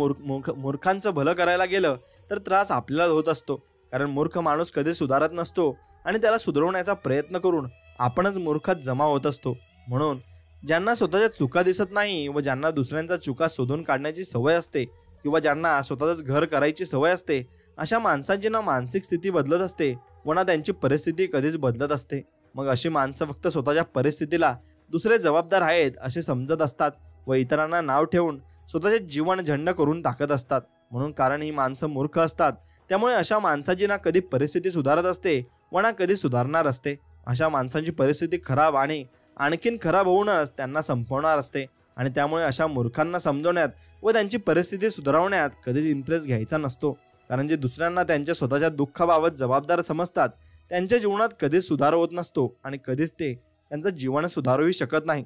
मूर्खांचं भलं करायला गेलं तर त्रास आपल्याला होत असतो, कारण मूर्ख माणूस कधी सुधारत नसतो आणि त्याला सुधारवण्याचा प्रयत्न करून आपणच मूर्खात जमा होत असतो. म्हणून ज्यांना स्वतःच्या चुका दिसत नाही व ज्यांना दुसऱ्यांच्या चुका शोधून काढण्याची सवय असते किंवा ज्यांना स्वतःच घर करायची सवय असते, अशा माणसांची ना मानसिक स्थिती बदलत असते व ना त्यांची परिस्थिती कधीच बदलत असते. मग अशी माणसं फक्त स्वतःच्या परिस्थितीला दुसरे जबाबदार आहेत असे समजत असतात व इतरांना नाव ठेवून स्वतःचे जीवन झंड करून टाकत असतात. म्हणून कारण ही माणसं मूर्ख असतात, त्यामुळे अशा माणसाची ना कधी परिस्थिती सुधारत असते व ना कधी सुधारणार असते. अशा माणसांची परिस्थिती खराब आणि आणखीन खराब होऊनच त्यांना संपवणार असते आणि त्यामुळे अशा मूर्खांना समजवण्यात व त्यांची परिस्थिती सुधारवण्यात कधीच इंटरेस्ट घ्यायचा नसतो. कारण जे दुसऱ्यांना त्यांच्या स्वतःच्या दुःखाबाबत जबाबदार समजतात त्यांच्या जीवनात कधीच सुधार होत नसतो आणि कधीच ते त्यांचं जीवन सुधारूही शकत नाही.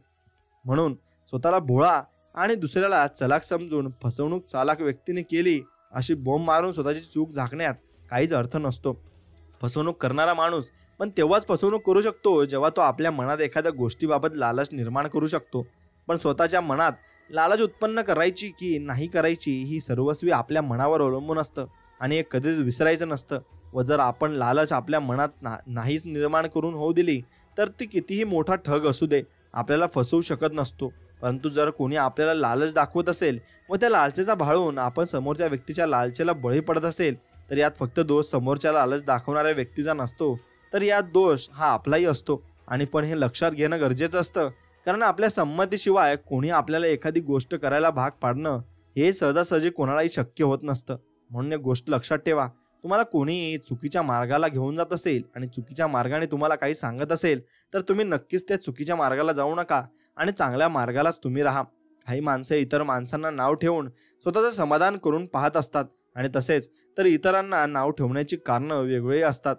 म्हणून स्वतःला भोळा आणि दुसऱ्याला चलाक समजून फसवणूक चालाक व्यक्तीने केली अशी बोंब मारून स्वतःची चूक झाकण्यात काहीच अर्थ नसतो. फसवणूक करणारा माणूस पण तेव्हाच फसवणूक करू शकतो जेव्हा तो आपल्या मनात एखाद्या गोष्टीबाबत लालच निर्माण करू शकतो. पण स्वतःच्या मनात लालच उत्पन्न करायची की नाही करायची ही सर्वस्वी आपल्या मनावर अवलंबून असतं आणि हे कधीच विसरायचं नसतं. व जर आपण लालच आपल्या मनात नाहीच निर्माण करून होऊ दिली तर ती कितीही मोठा ठग असू दे आपल्याला फसवू शकत नसतो. परंतु जर कोणी आपल्याला लालच दाखवत असेल व त्या लालचेचा भाळून आपण समोरच्या व्यक्तीच्या लालचेला बळी पडत असेल तर यात फक्त दोष समोरच्या लालच दाखवणाऱ्या व्यक्तीचा नसतो, तर यात दोष हा आपलाही असतो. आणि पण हे लक्षात घेणं गरजेचं असतं, कारण आपल्या संमतीशिवाय कोणी आपल्याला एखादी गोष्ट करायला भाग पाडणं हे सहजासहजी कोणालाही शक्य होत नसतं. म्हणून एक गोष्ट लक्षात ठेवा, तुम्हाला कोणी चुकीच्या मार्गाला घेऊन जात असेल आणि चुकीच्या मार्गाने तुम्हाला काही सांगत असेल तर तुम्ही नक्कीच त्या चुकीच्या मार्गाला जाऊ नका आणि चांगल्या मार्गालाच तुम्ही राहा. काही माणसे इतर माणसांना नाव ठेवून स्वतःचं समाधान करून पाहत असतात आणि तसेच तर इतरांना नाव ठेवण्याची कारणं वेगवेगळी असतात.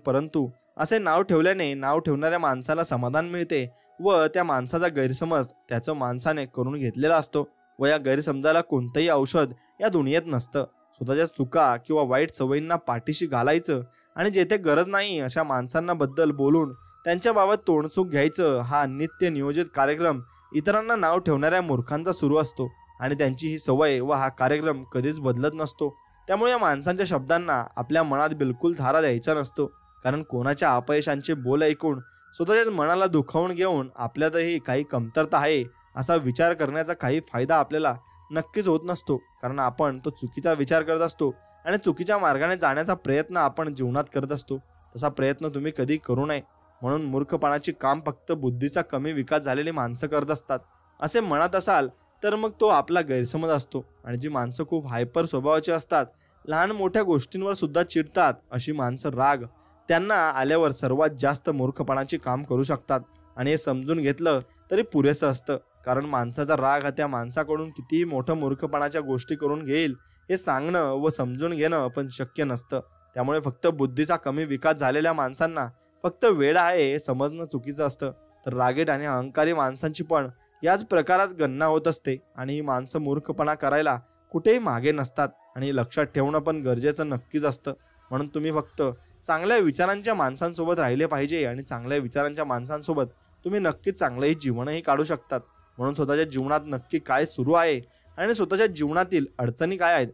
परंतु असे नाव ठेवल्याने नाव ठेवणाऱ्या माणसाला समाधान मिळते व त्या माणसाचा गैरसमज त्याचं माणसाने करून घेतलेला असतो व या गैरसमजाला कोणतंही औषध या दुनियेत नसतं. स्वतःच्या चुका किंवा वाईट सवयींना पाठीशी घालायचं आणि जेथे गरज नाही अशा माणसांना बद्दल बोलून त्यांच्याबाबत तोंडसुख घ्यायचं हा नित्य नियोजित कार्यक्रम इतरांना नाव ठेवणाऱ्या मूर्खांचा सुरू असतो आणि त्यांची ही सवय व हा कार्यक्रम कधीच बदलत नसतो. त्यामुळे या माणसांच्या शब्दांना आपल्या मनात बिलकुल धारा द्यायचा नसतो, कारण कोणाच्या अपयशांचे बोल ऐकून स्वतःच्याच मनाला दुखावून घेऊन आपल्यातही काही कमतरता आहे असा विचार करण्याचा काही फायदा आपल्याला नक्कीच होत नसतो. कारण आपण तो चुकीचा विचार करत असतो आणि चुकीच्या मार्गाने जाण्याचा प्रयत्न आपण जीवनात करत असतो. तसा प्रयत्न तुम्ही कधी करू नये. म्हणून मूर्खपणाची काम फक्त बुद्धीचा कमी विकास झालेली माणसं करत असतात असे म्हणत असाल तर मग तो आपला गैरसमज असतो. आणि जी माणसं खूप हायपर स्वभावाची असतात, लहान मोठ्या गोष्टींवर सुद्धा चिडतात, अशी माणसं राग त्यांना आल्यावर सर्वात जास्त मूर्खपणाची काम करू शकतात. आणि हे समजून घेतलं तरी पुरेसं असतं, कारण माणसाचा राग हा त्या माणसाकडून कितीही मोठं मूर्खपणाच्या गोष्टी करून घेईल हे सांगणं व समजून घेणं पण शक्य नसतं. त्यामुळे फक्त बुद्धीचा कमी विकास झालेल्या माणसांना फक्त वेळ आहे हे समजणं चुकीचं असतं. तर रागीट आणि अहंकारी माणसांची पण याच प्रकारात गणना होत असते आणि ही माणसं मूर्खपणा करायला कुठेही मागे नसतात आणि लक्षात ठेवणं पण गरजेचं नक्कीच असतं. म्हणून तुम्ही फक्त चांगल्या विचारांच्या माणसांसोबत राहिले पाहिजे आणि चांगल्या विचारांच्या माणसांसोबत तुम्ही नक्कीच चांगलंही जीवनही काढू शकतात. म्हणून स्वतःच्या जीवनात नक्की काय सुरू आहे आणि स्वतःच्या जीवनातील अडचणी काय आहेत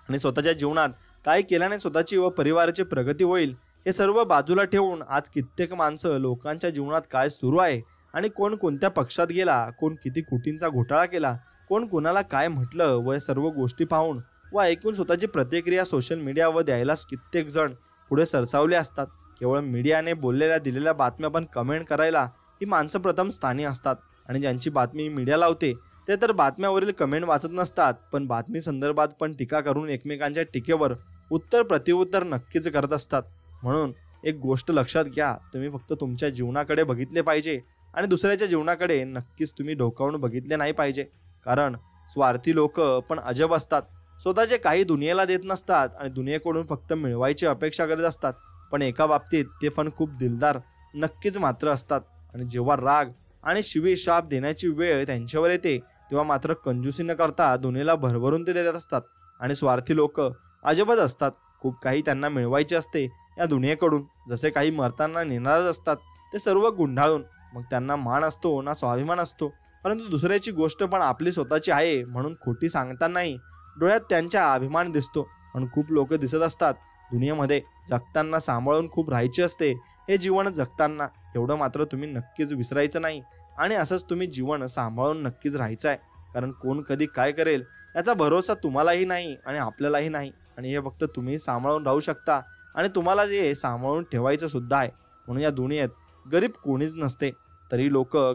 आणि स्वतःच्या जीवनात काय केल्याने स्वतःची व परिवाराची प्रगती होईल हे सर्व बाजूला ठेवून आज कित्येक माणसं लोकांच्या जीवनात काय सुरू आहे आणि कोण कोणत्या पक्षात गेला, कोण किती कोटींचा घोटाळा केला, कोण कोणाला काय म्हटलं व सर्व गोष्टी पाहून व ऐकून स्वतःची प्रतिक्रिया सोशल मीडियावर द्यायलाच कित्येक जण पुढे सरसावले असतात. केवळ मीडियाने दिलेल्या बातम्या पण कमेंट करायला ही माणसं प्रथम स्थानी असतात आणि ज्यांची बातमी मीडिया लावते ते तर बातम्यावरील कमेंट वाचत नसतात, पण बातमी संदर्भात पण टीका करून एकमेकांच्या टीकेवर उत्तर प्रत्युत्तर नक्कीच करत असतात. म्हणून एक गोष्ट लक्षात घ्या, तुम्ही फक्त तुमच्या जीवनाकडे बघितले पाहिजे आणि दुसऱ्याच्या जीवनाकडे नक्कीच तुम्ही डोकावून बघितले नाही पाहिजे. कारण स्वार्थी लोक पण अजब असतात. स्वतःचे काही दुनियेला देत नसतात आणि दुनियेकडून फक्त मिळवायची अपेक्षा करत असतात. पण एका बाबतीत ते पण खूप दिलदार नक्कीच मात्र असतात. आणि जेव्हा राग आणि शिवी शाप देण्याची वेळ त्यांच्यावर येते तेव्हा मात्र कंजूसी न करता दुनियेला भरभरून ते देत असतात. आणि स्वार्थी लोक अजबच असतात. खूप काही त्यांना मिळवायचे असते या दुनियेकडून. जसे काही मरताना नेणारच असतात ते सर्व गुंडाळून. मग त्यांना मान असतो ना स्वाभिमान असतो. परंतु दुसऱ्याची गोष्ट पण आपली स्वतःची आहे म्हणून खोटी सांगतानाही डोळ्यात त्यांच्या अभिमान दिसतो. पण खूप लोक दिसत असतात दुनियेमध्ये. जगताना सांभाळून खूप राहायचे असते हे जीवन जगताना. एवढं मात्र तुम्ही नक्कीच विसरायचं नाही. आणि असंच तुम्ही जीवन सांभाळून नक्कीच राहायचं आहे. कारण कोण कधी काय करेल याचा भरोसा तुम्हालाही नाही आणि आपल्यालाही नाही. आणि हे फक्त तुम्ही सांभाळून राहू शकता आणि तुम्हाला जे सांभाळून ठेवायचं सुद्धा आहे. म्हणून या दुनियेत गरीब कोणीच नसते. तरी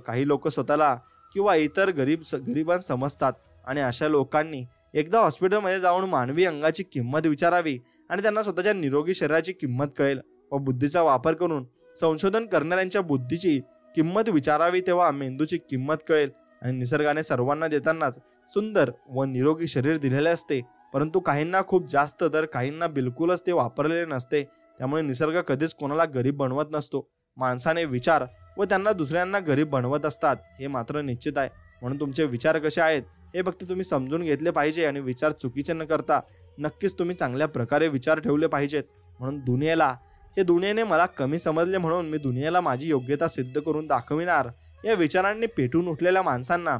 काही लोक स्वतःला किंवा इतर गरिबांना समजतात. आणि अशा लोकांनी एकदा हॉस्पिटलमध्ये जाऊन मानवी अंगाची किंमत विचारावी आणि त्यांना स्वतःच्या निरोगी शरीराची किंमत कळेल. व बुद्धीचा वापर करून संशोधन करणाऱ्यांच्या बुद्धीची किंमत विचारावी तेव्हा मेंदूची किंमत कळेल. आणि निसर्गाने सर्वांना देतानाच सुंदर व निरोगी शरीर दिलेले असते. परंतु काहींना खूप जास्त तर काहींना बिलकुलच ते वापरलेले नसते. त्यामुळे निसर्ग कधीच कोणाला गरीब बनवत नसतो. माणसाने विचार व त्यांना दुसऱ्यांना गरीब बनवत असतात हे मात्र निश्चित आहे. म्हणून तुमचे विचार कसे आहेत हे फक्त तुम्ही समजून घेतले पाहिजे. आणि विचार चुकीचे न करता नक्कीच तुम्ही चांगल्या प्रकारे विचार ठेवले पाहिजेत. म्हणून दुनियेने मला कमी समजले म्हणून मी दुनियेला माझी योग्यता सिद्ध करून दाखविणार या विचारांनी पेटून उठलेल्या माणसांना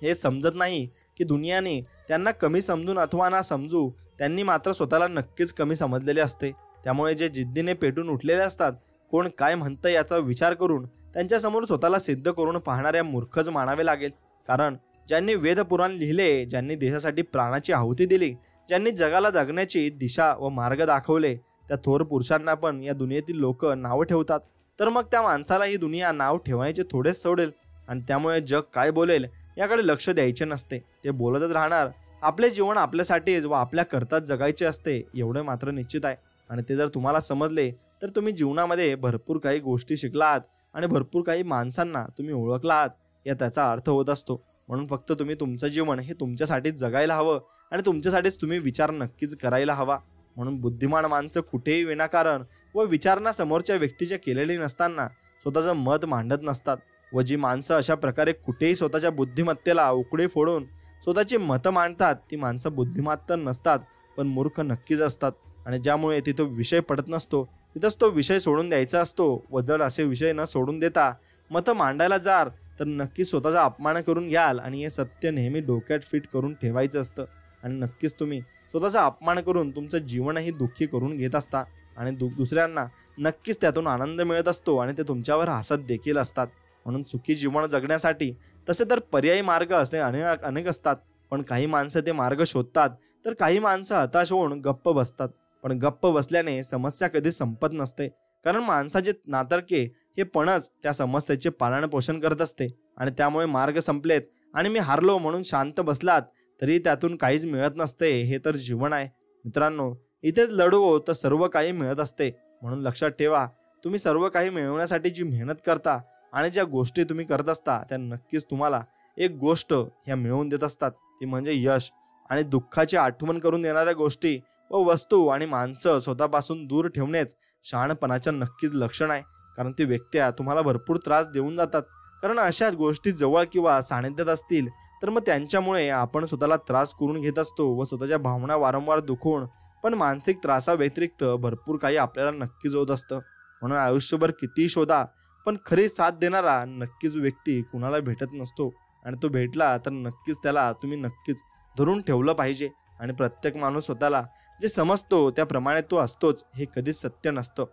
हे समजत नाही की दुनियाने त्यांना कमी समजून अथवा ना समजू त्यांनी मात्र स्वतःला नक्कीच कमी समजलेले असते. त्यामुळे जे जिद्दीने पेटून उठलेले असतात कोण काय म्हणतं याचा विचार करून त्यांच्यासमोर स्वतःला सिद्ध करून पाहणाऱ्या मूर्खच मानावे लागेल. कारण ज्यांनी वेदपुराण लिहिले, ज्यांनी देशासाठी प्राणाची आहुती दिली, ज्यांनी जगाला जगण्याची दिशा व मार्ग दाखवले त्या थोर पुरुषांना पण या दुनियेतील लोक नावं ठेवतात. तर मग त्या माणसाला ही दुनिया नाव ठेवायचे थोडेच सोडेल. आणि त्यामुळे जग काय बोलेल याकडे लक्ष द्यायचे नसते. ते बोलतच राहणार. आपले जीवन आपल्यासाठीच व आपल्या करताच जगायचे असते एवढे मात्र निश्चित आहे. आणि ते जर तुम्हाला समजले तर तुम्ही जीवनामध्ये भरपूर काही गोष्टी शिकलात आणि भरपूर काही माणसांना तुम्ही ओळखला आहात या त्याचा अर्थ होत असतो. म्हणून फक्त तुम्ही तुमचं जीवन हे तुमच्यासाठीच जगायला हवं आणि तुमच्यासाठीच तुम्ही विचार नक्कीच करायला हवा. म्हणून बुद्धिमान माणसं कुठेही विनाकारण व विचारणा समोरच्या व्यक्तीच्या केलेली नसताना स्वतःचं मत मांडत नसतात. व जी माणसं अशा प्रकारे कुठेही स्वतःच्या बुद्धिमत्तेला उकडी फोडून स्वतःची मतं मांडतात ती माणसं बुद्धिमान तर नसतात पण मूर्ख नक्कीच असतात. आणि ज्यामुळे तिथं विषय पडत नसतो तिथंच तो विषय सोडून द्यायचा असतो. व जर असे विषय न सोडून देता मतं मांडायला जाल तर नक्कीच स्वतःचा अपमान करून घ्याल. आणि हे सत्य नेहमी डोक्यात फिट करून ठेवायचं असतं. आणि नक्कीच तुम्ही स्वतःचा अपमान करून तुमचं जीवनही दुःखी करून घेत असता. आणि दुसऱ्यांना नक्कीच त्यातून आनंद मिळत असतो आणि ते तुमच्यावर हसत देखील असतात. म्हणून सुखी जीवन जगण्यासाठी तसे तर पर्यायी मार्ग असणे अनेक असतात. पण काही माणसं ते मार्ग शोधतात तर काही माणसं हताश होऊन गप्प बसतात. पण गप्प बसल्याने समस्या कधी संपत नसते. कारण माणसाचे नातर्के हे पणच त्या समस्येचे पालन पोषण करत असते. आणि त्यामुळे मार्ग संपलेत आणि मी हारलो म्हणून शांत बसलात तरी त्यातून काहीच मिळत नसते. हे तर जीवन आहे मित्रांनो. इथेच लढवो तर सर्व काही मिळत असते. म्हणून लक्षात ठेवा तुम्ही सर्व काही मिळवण्यासाठी जी मेहनत करता आणि ज्या गोष्टी तुम्ही करत असता त्या नक्कीच तुम्हाला एक गोष्ट ह्या मिळवून देत असतात. ती म्हणजे यश. आणि दुःखाची आठवण करून देणाऱ्या गोष्टी व वस्तू आणि माणसं स्वतःपासून दूर ठेवणेच शहाणपणाचं नक्कीच लक्षण आहे. कारण ती व्यक्त्या तुम्हाला भरपूर त्रास देऊन जातात. कारण अशा गोष्टी जवळ किंवा सानिध्यात असतील तर मग त्यांच्यामुळे आपण स्वतःला त्रास करून घेत असतो व स्वतःच्या भावना वारंवार दुखवून. पण मानसिक त्रासाव्यतिरिक्त भरपूर काही आपल्याला नक्कीच होत असतं. म्हणून आयुष्यभर कितीही शोधा पण खरी साथ देणारा नक्कीच व्यक्ती कुणाला भेटत नसतो. आणि तो भेटला तर नक्कीच त्याला तुम्ही नक्कीच धरून ठेवलं पाहिजे. आणि प्रत्येक माणूस स्वतःला जे समजतो त्याप्रमाणे तो असतोच हे कधीच सत्य नसतं.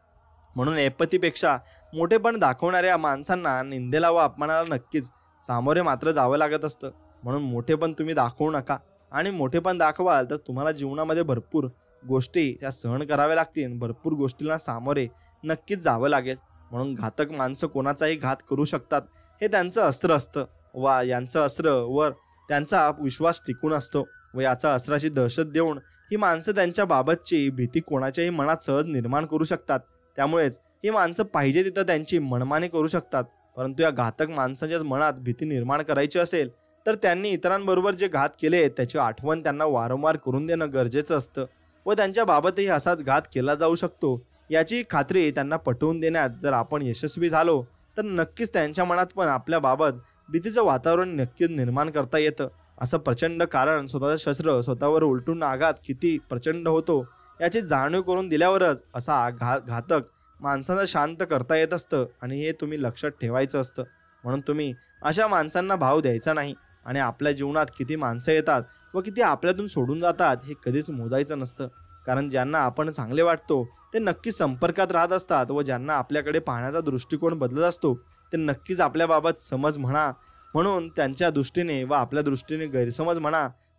म्हणून ऐपतीपेक्षा मोठेपण दाखवणाऱ्या माणसांना निंदेला व अपमानाला नक्कीच सामोरे मात्र जावं लागत असतं. म्हणून मोठेपण तुम्ही दाखवू नका. आणि मोठेपण दाखवाल तर तुम्हाला जीवनामध्ये भरपूर गोष्टी त्या सहन कराव्या लागतील. भरपूर गोष्टींना सामोरे नक्कीच जावं लागेल. म्हणून घातक माणसं कोणाचाही घात करू शकतात हे त्यांचं अस्त्र असतं. वा यांचं अस्त्र वर त्यांचा विश्वास टिकून असतो. व याचा अस्त्राची दहशत देऊन ही माणसं त्यांच्या बाबतची भीती कोणाच्याही मनात सहज निर्माण करू शकतात. त्यामुळेच ही माणसं पाहिजे तिथं त्यांची मनमानी करू शकतात. परंतु या घातक माणसाच्याच मनात भीती निर्माण करायची असेल तर त्यांनी इतरांबरोबर जे घात केले त्याची आठवण त्यांना वारंवार करून देणं गरजेचं असतं. व त्यांच्या बाबतही असाच घात केला जाऊ शकतो याची खात्री त्यांना पटवून देण्यात जर आपण यशस्वी झालो तर नक्कीच त्यांच्या मनात पण आपल्याबाबत भीतीचं वातावरण नक्कीच निर्माण करता येतं. असं प्रचंड कारण स्वतःचं शस्त्र स्वतःवर उलटून आघात किती प्रचंड होतो याची जाणीव करून दिल्यावरच असा घातक माणसांना शांत करता येत असतं आणि हे तुम्ही लक्षात ठेवायचं असतं. म्हणून तुम्ही अशा माणसांना भाव द्यायचा नाही आणि आपल्या जीवनात किती माणसं येतात व किती आपल्यातून सोडून जातात हे कधीच मोजायचं नसतं. कारण ज्यांना आपण चांगले वाटतो ते नक्कीच संपर्कात राहत असतात व ज्यांना आपल्याकडे पाहण्याचा दृष्टिकोन बदलत असतो ते नक्कीच आपल्याबाबत समज म्हणून त्यांच्या दृष्टीने व आपल्या दृष्टीने गैरसमज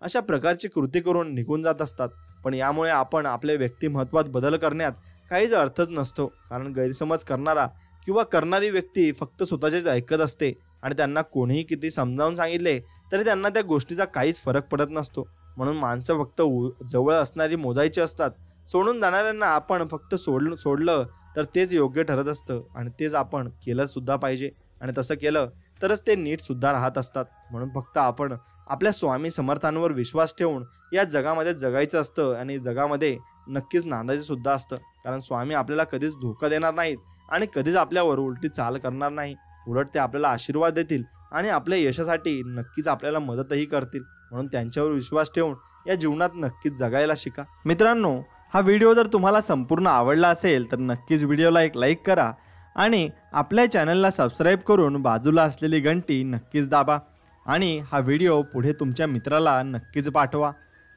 अशा प्रकारची कृती करून निघून जात असतात. पण यामुळे आपण आपल्या व्यक्तिमत्वात बदल करण्यात काहीच अर्थच नसतो. कारण गैरसमज करणारा किंवा करणारी व्यक्ती फक्त स्वतःचेच ऐकत असते आणि त्यांना कोणीही किती समजावून सांगितले तरी त्यांना त्या गोष्टीचा काहीच फरक पडत नसतो. म्हणून माणसं फक्त जवळ असणारी मोजायची असतात. सोडून जाणाऱ्यांना आपण फक्त सोडलं तर तेच योग्य ठरत असतं आणि तेच आपण केलं सुद्धा पाहिजे आणि तसं केलं तरच ते नीट सुद्धा राहत असतात. म्हणून फक्त आपण आपल्या स्वामी समर्थांवर विश्वास ठेवून या जगामध्ये जगायचं असतं आणि जगामध्ये नक्कीच नांदायचं सुद्धा असतं. कारण स्वामी आपल्याला कधीच धोका देणार नाहीत आणि कधीच आपल्यावर उलटी चाल करणार नाही. उलट ते आपल्याला आशीर्वाद देतील आणि आपल्या यशासाठी नक्कीच आपल्याला मदतही करतील. म्हणून त्यांच्यावर विश्वास ठेवून या जीवनात नक्कीच जगायला शिका. मित्रांनो, हा व्हिडिओ जर तुम्हाला संपूर्ण आवडला असेल तर नक्कीच व्हिडिओला एक लाईक करा आणि आपल्या चॅनलला सबस्क्राईब करून बाजूला असलेली घंटी नक्कीच दाबा आणि हा व्हिडिओ पुढे तुमच्या मित्राला नक्कीच पाठवा.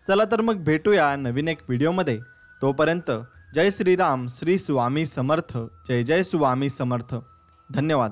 चला तर मग भेटूया नवीन एक व्हिडिओमध्ये. तोपर्यंत जय श्रीराम, श्री स्वामी समर्थ. जय जय स्वामी समर्थ. धन्यवाद.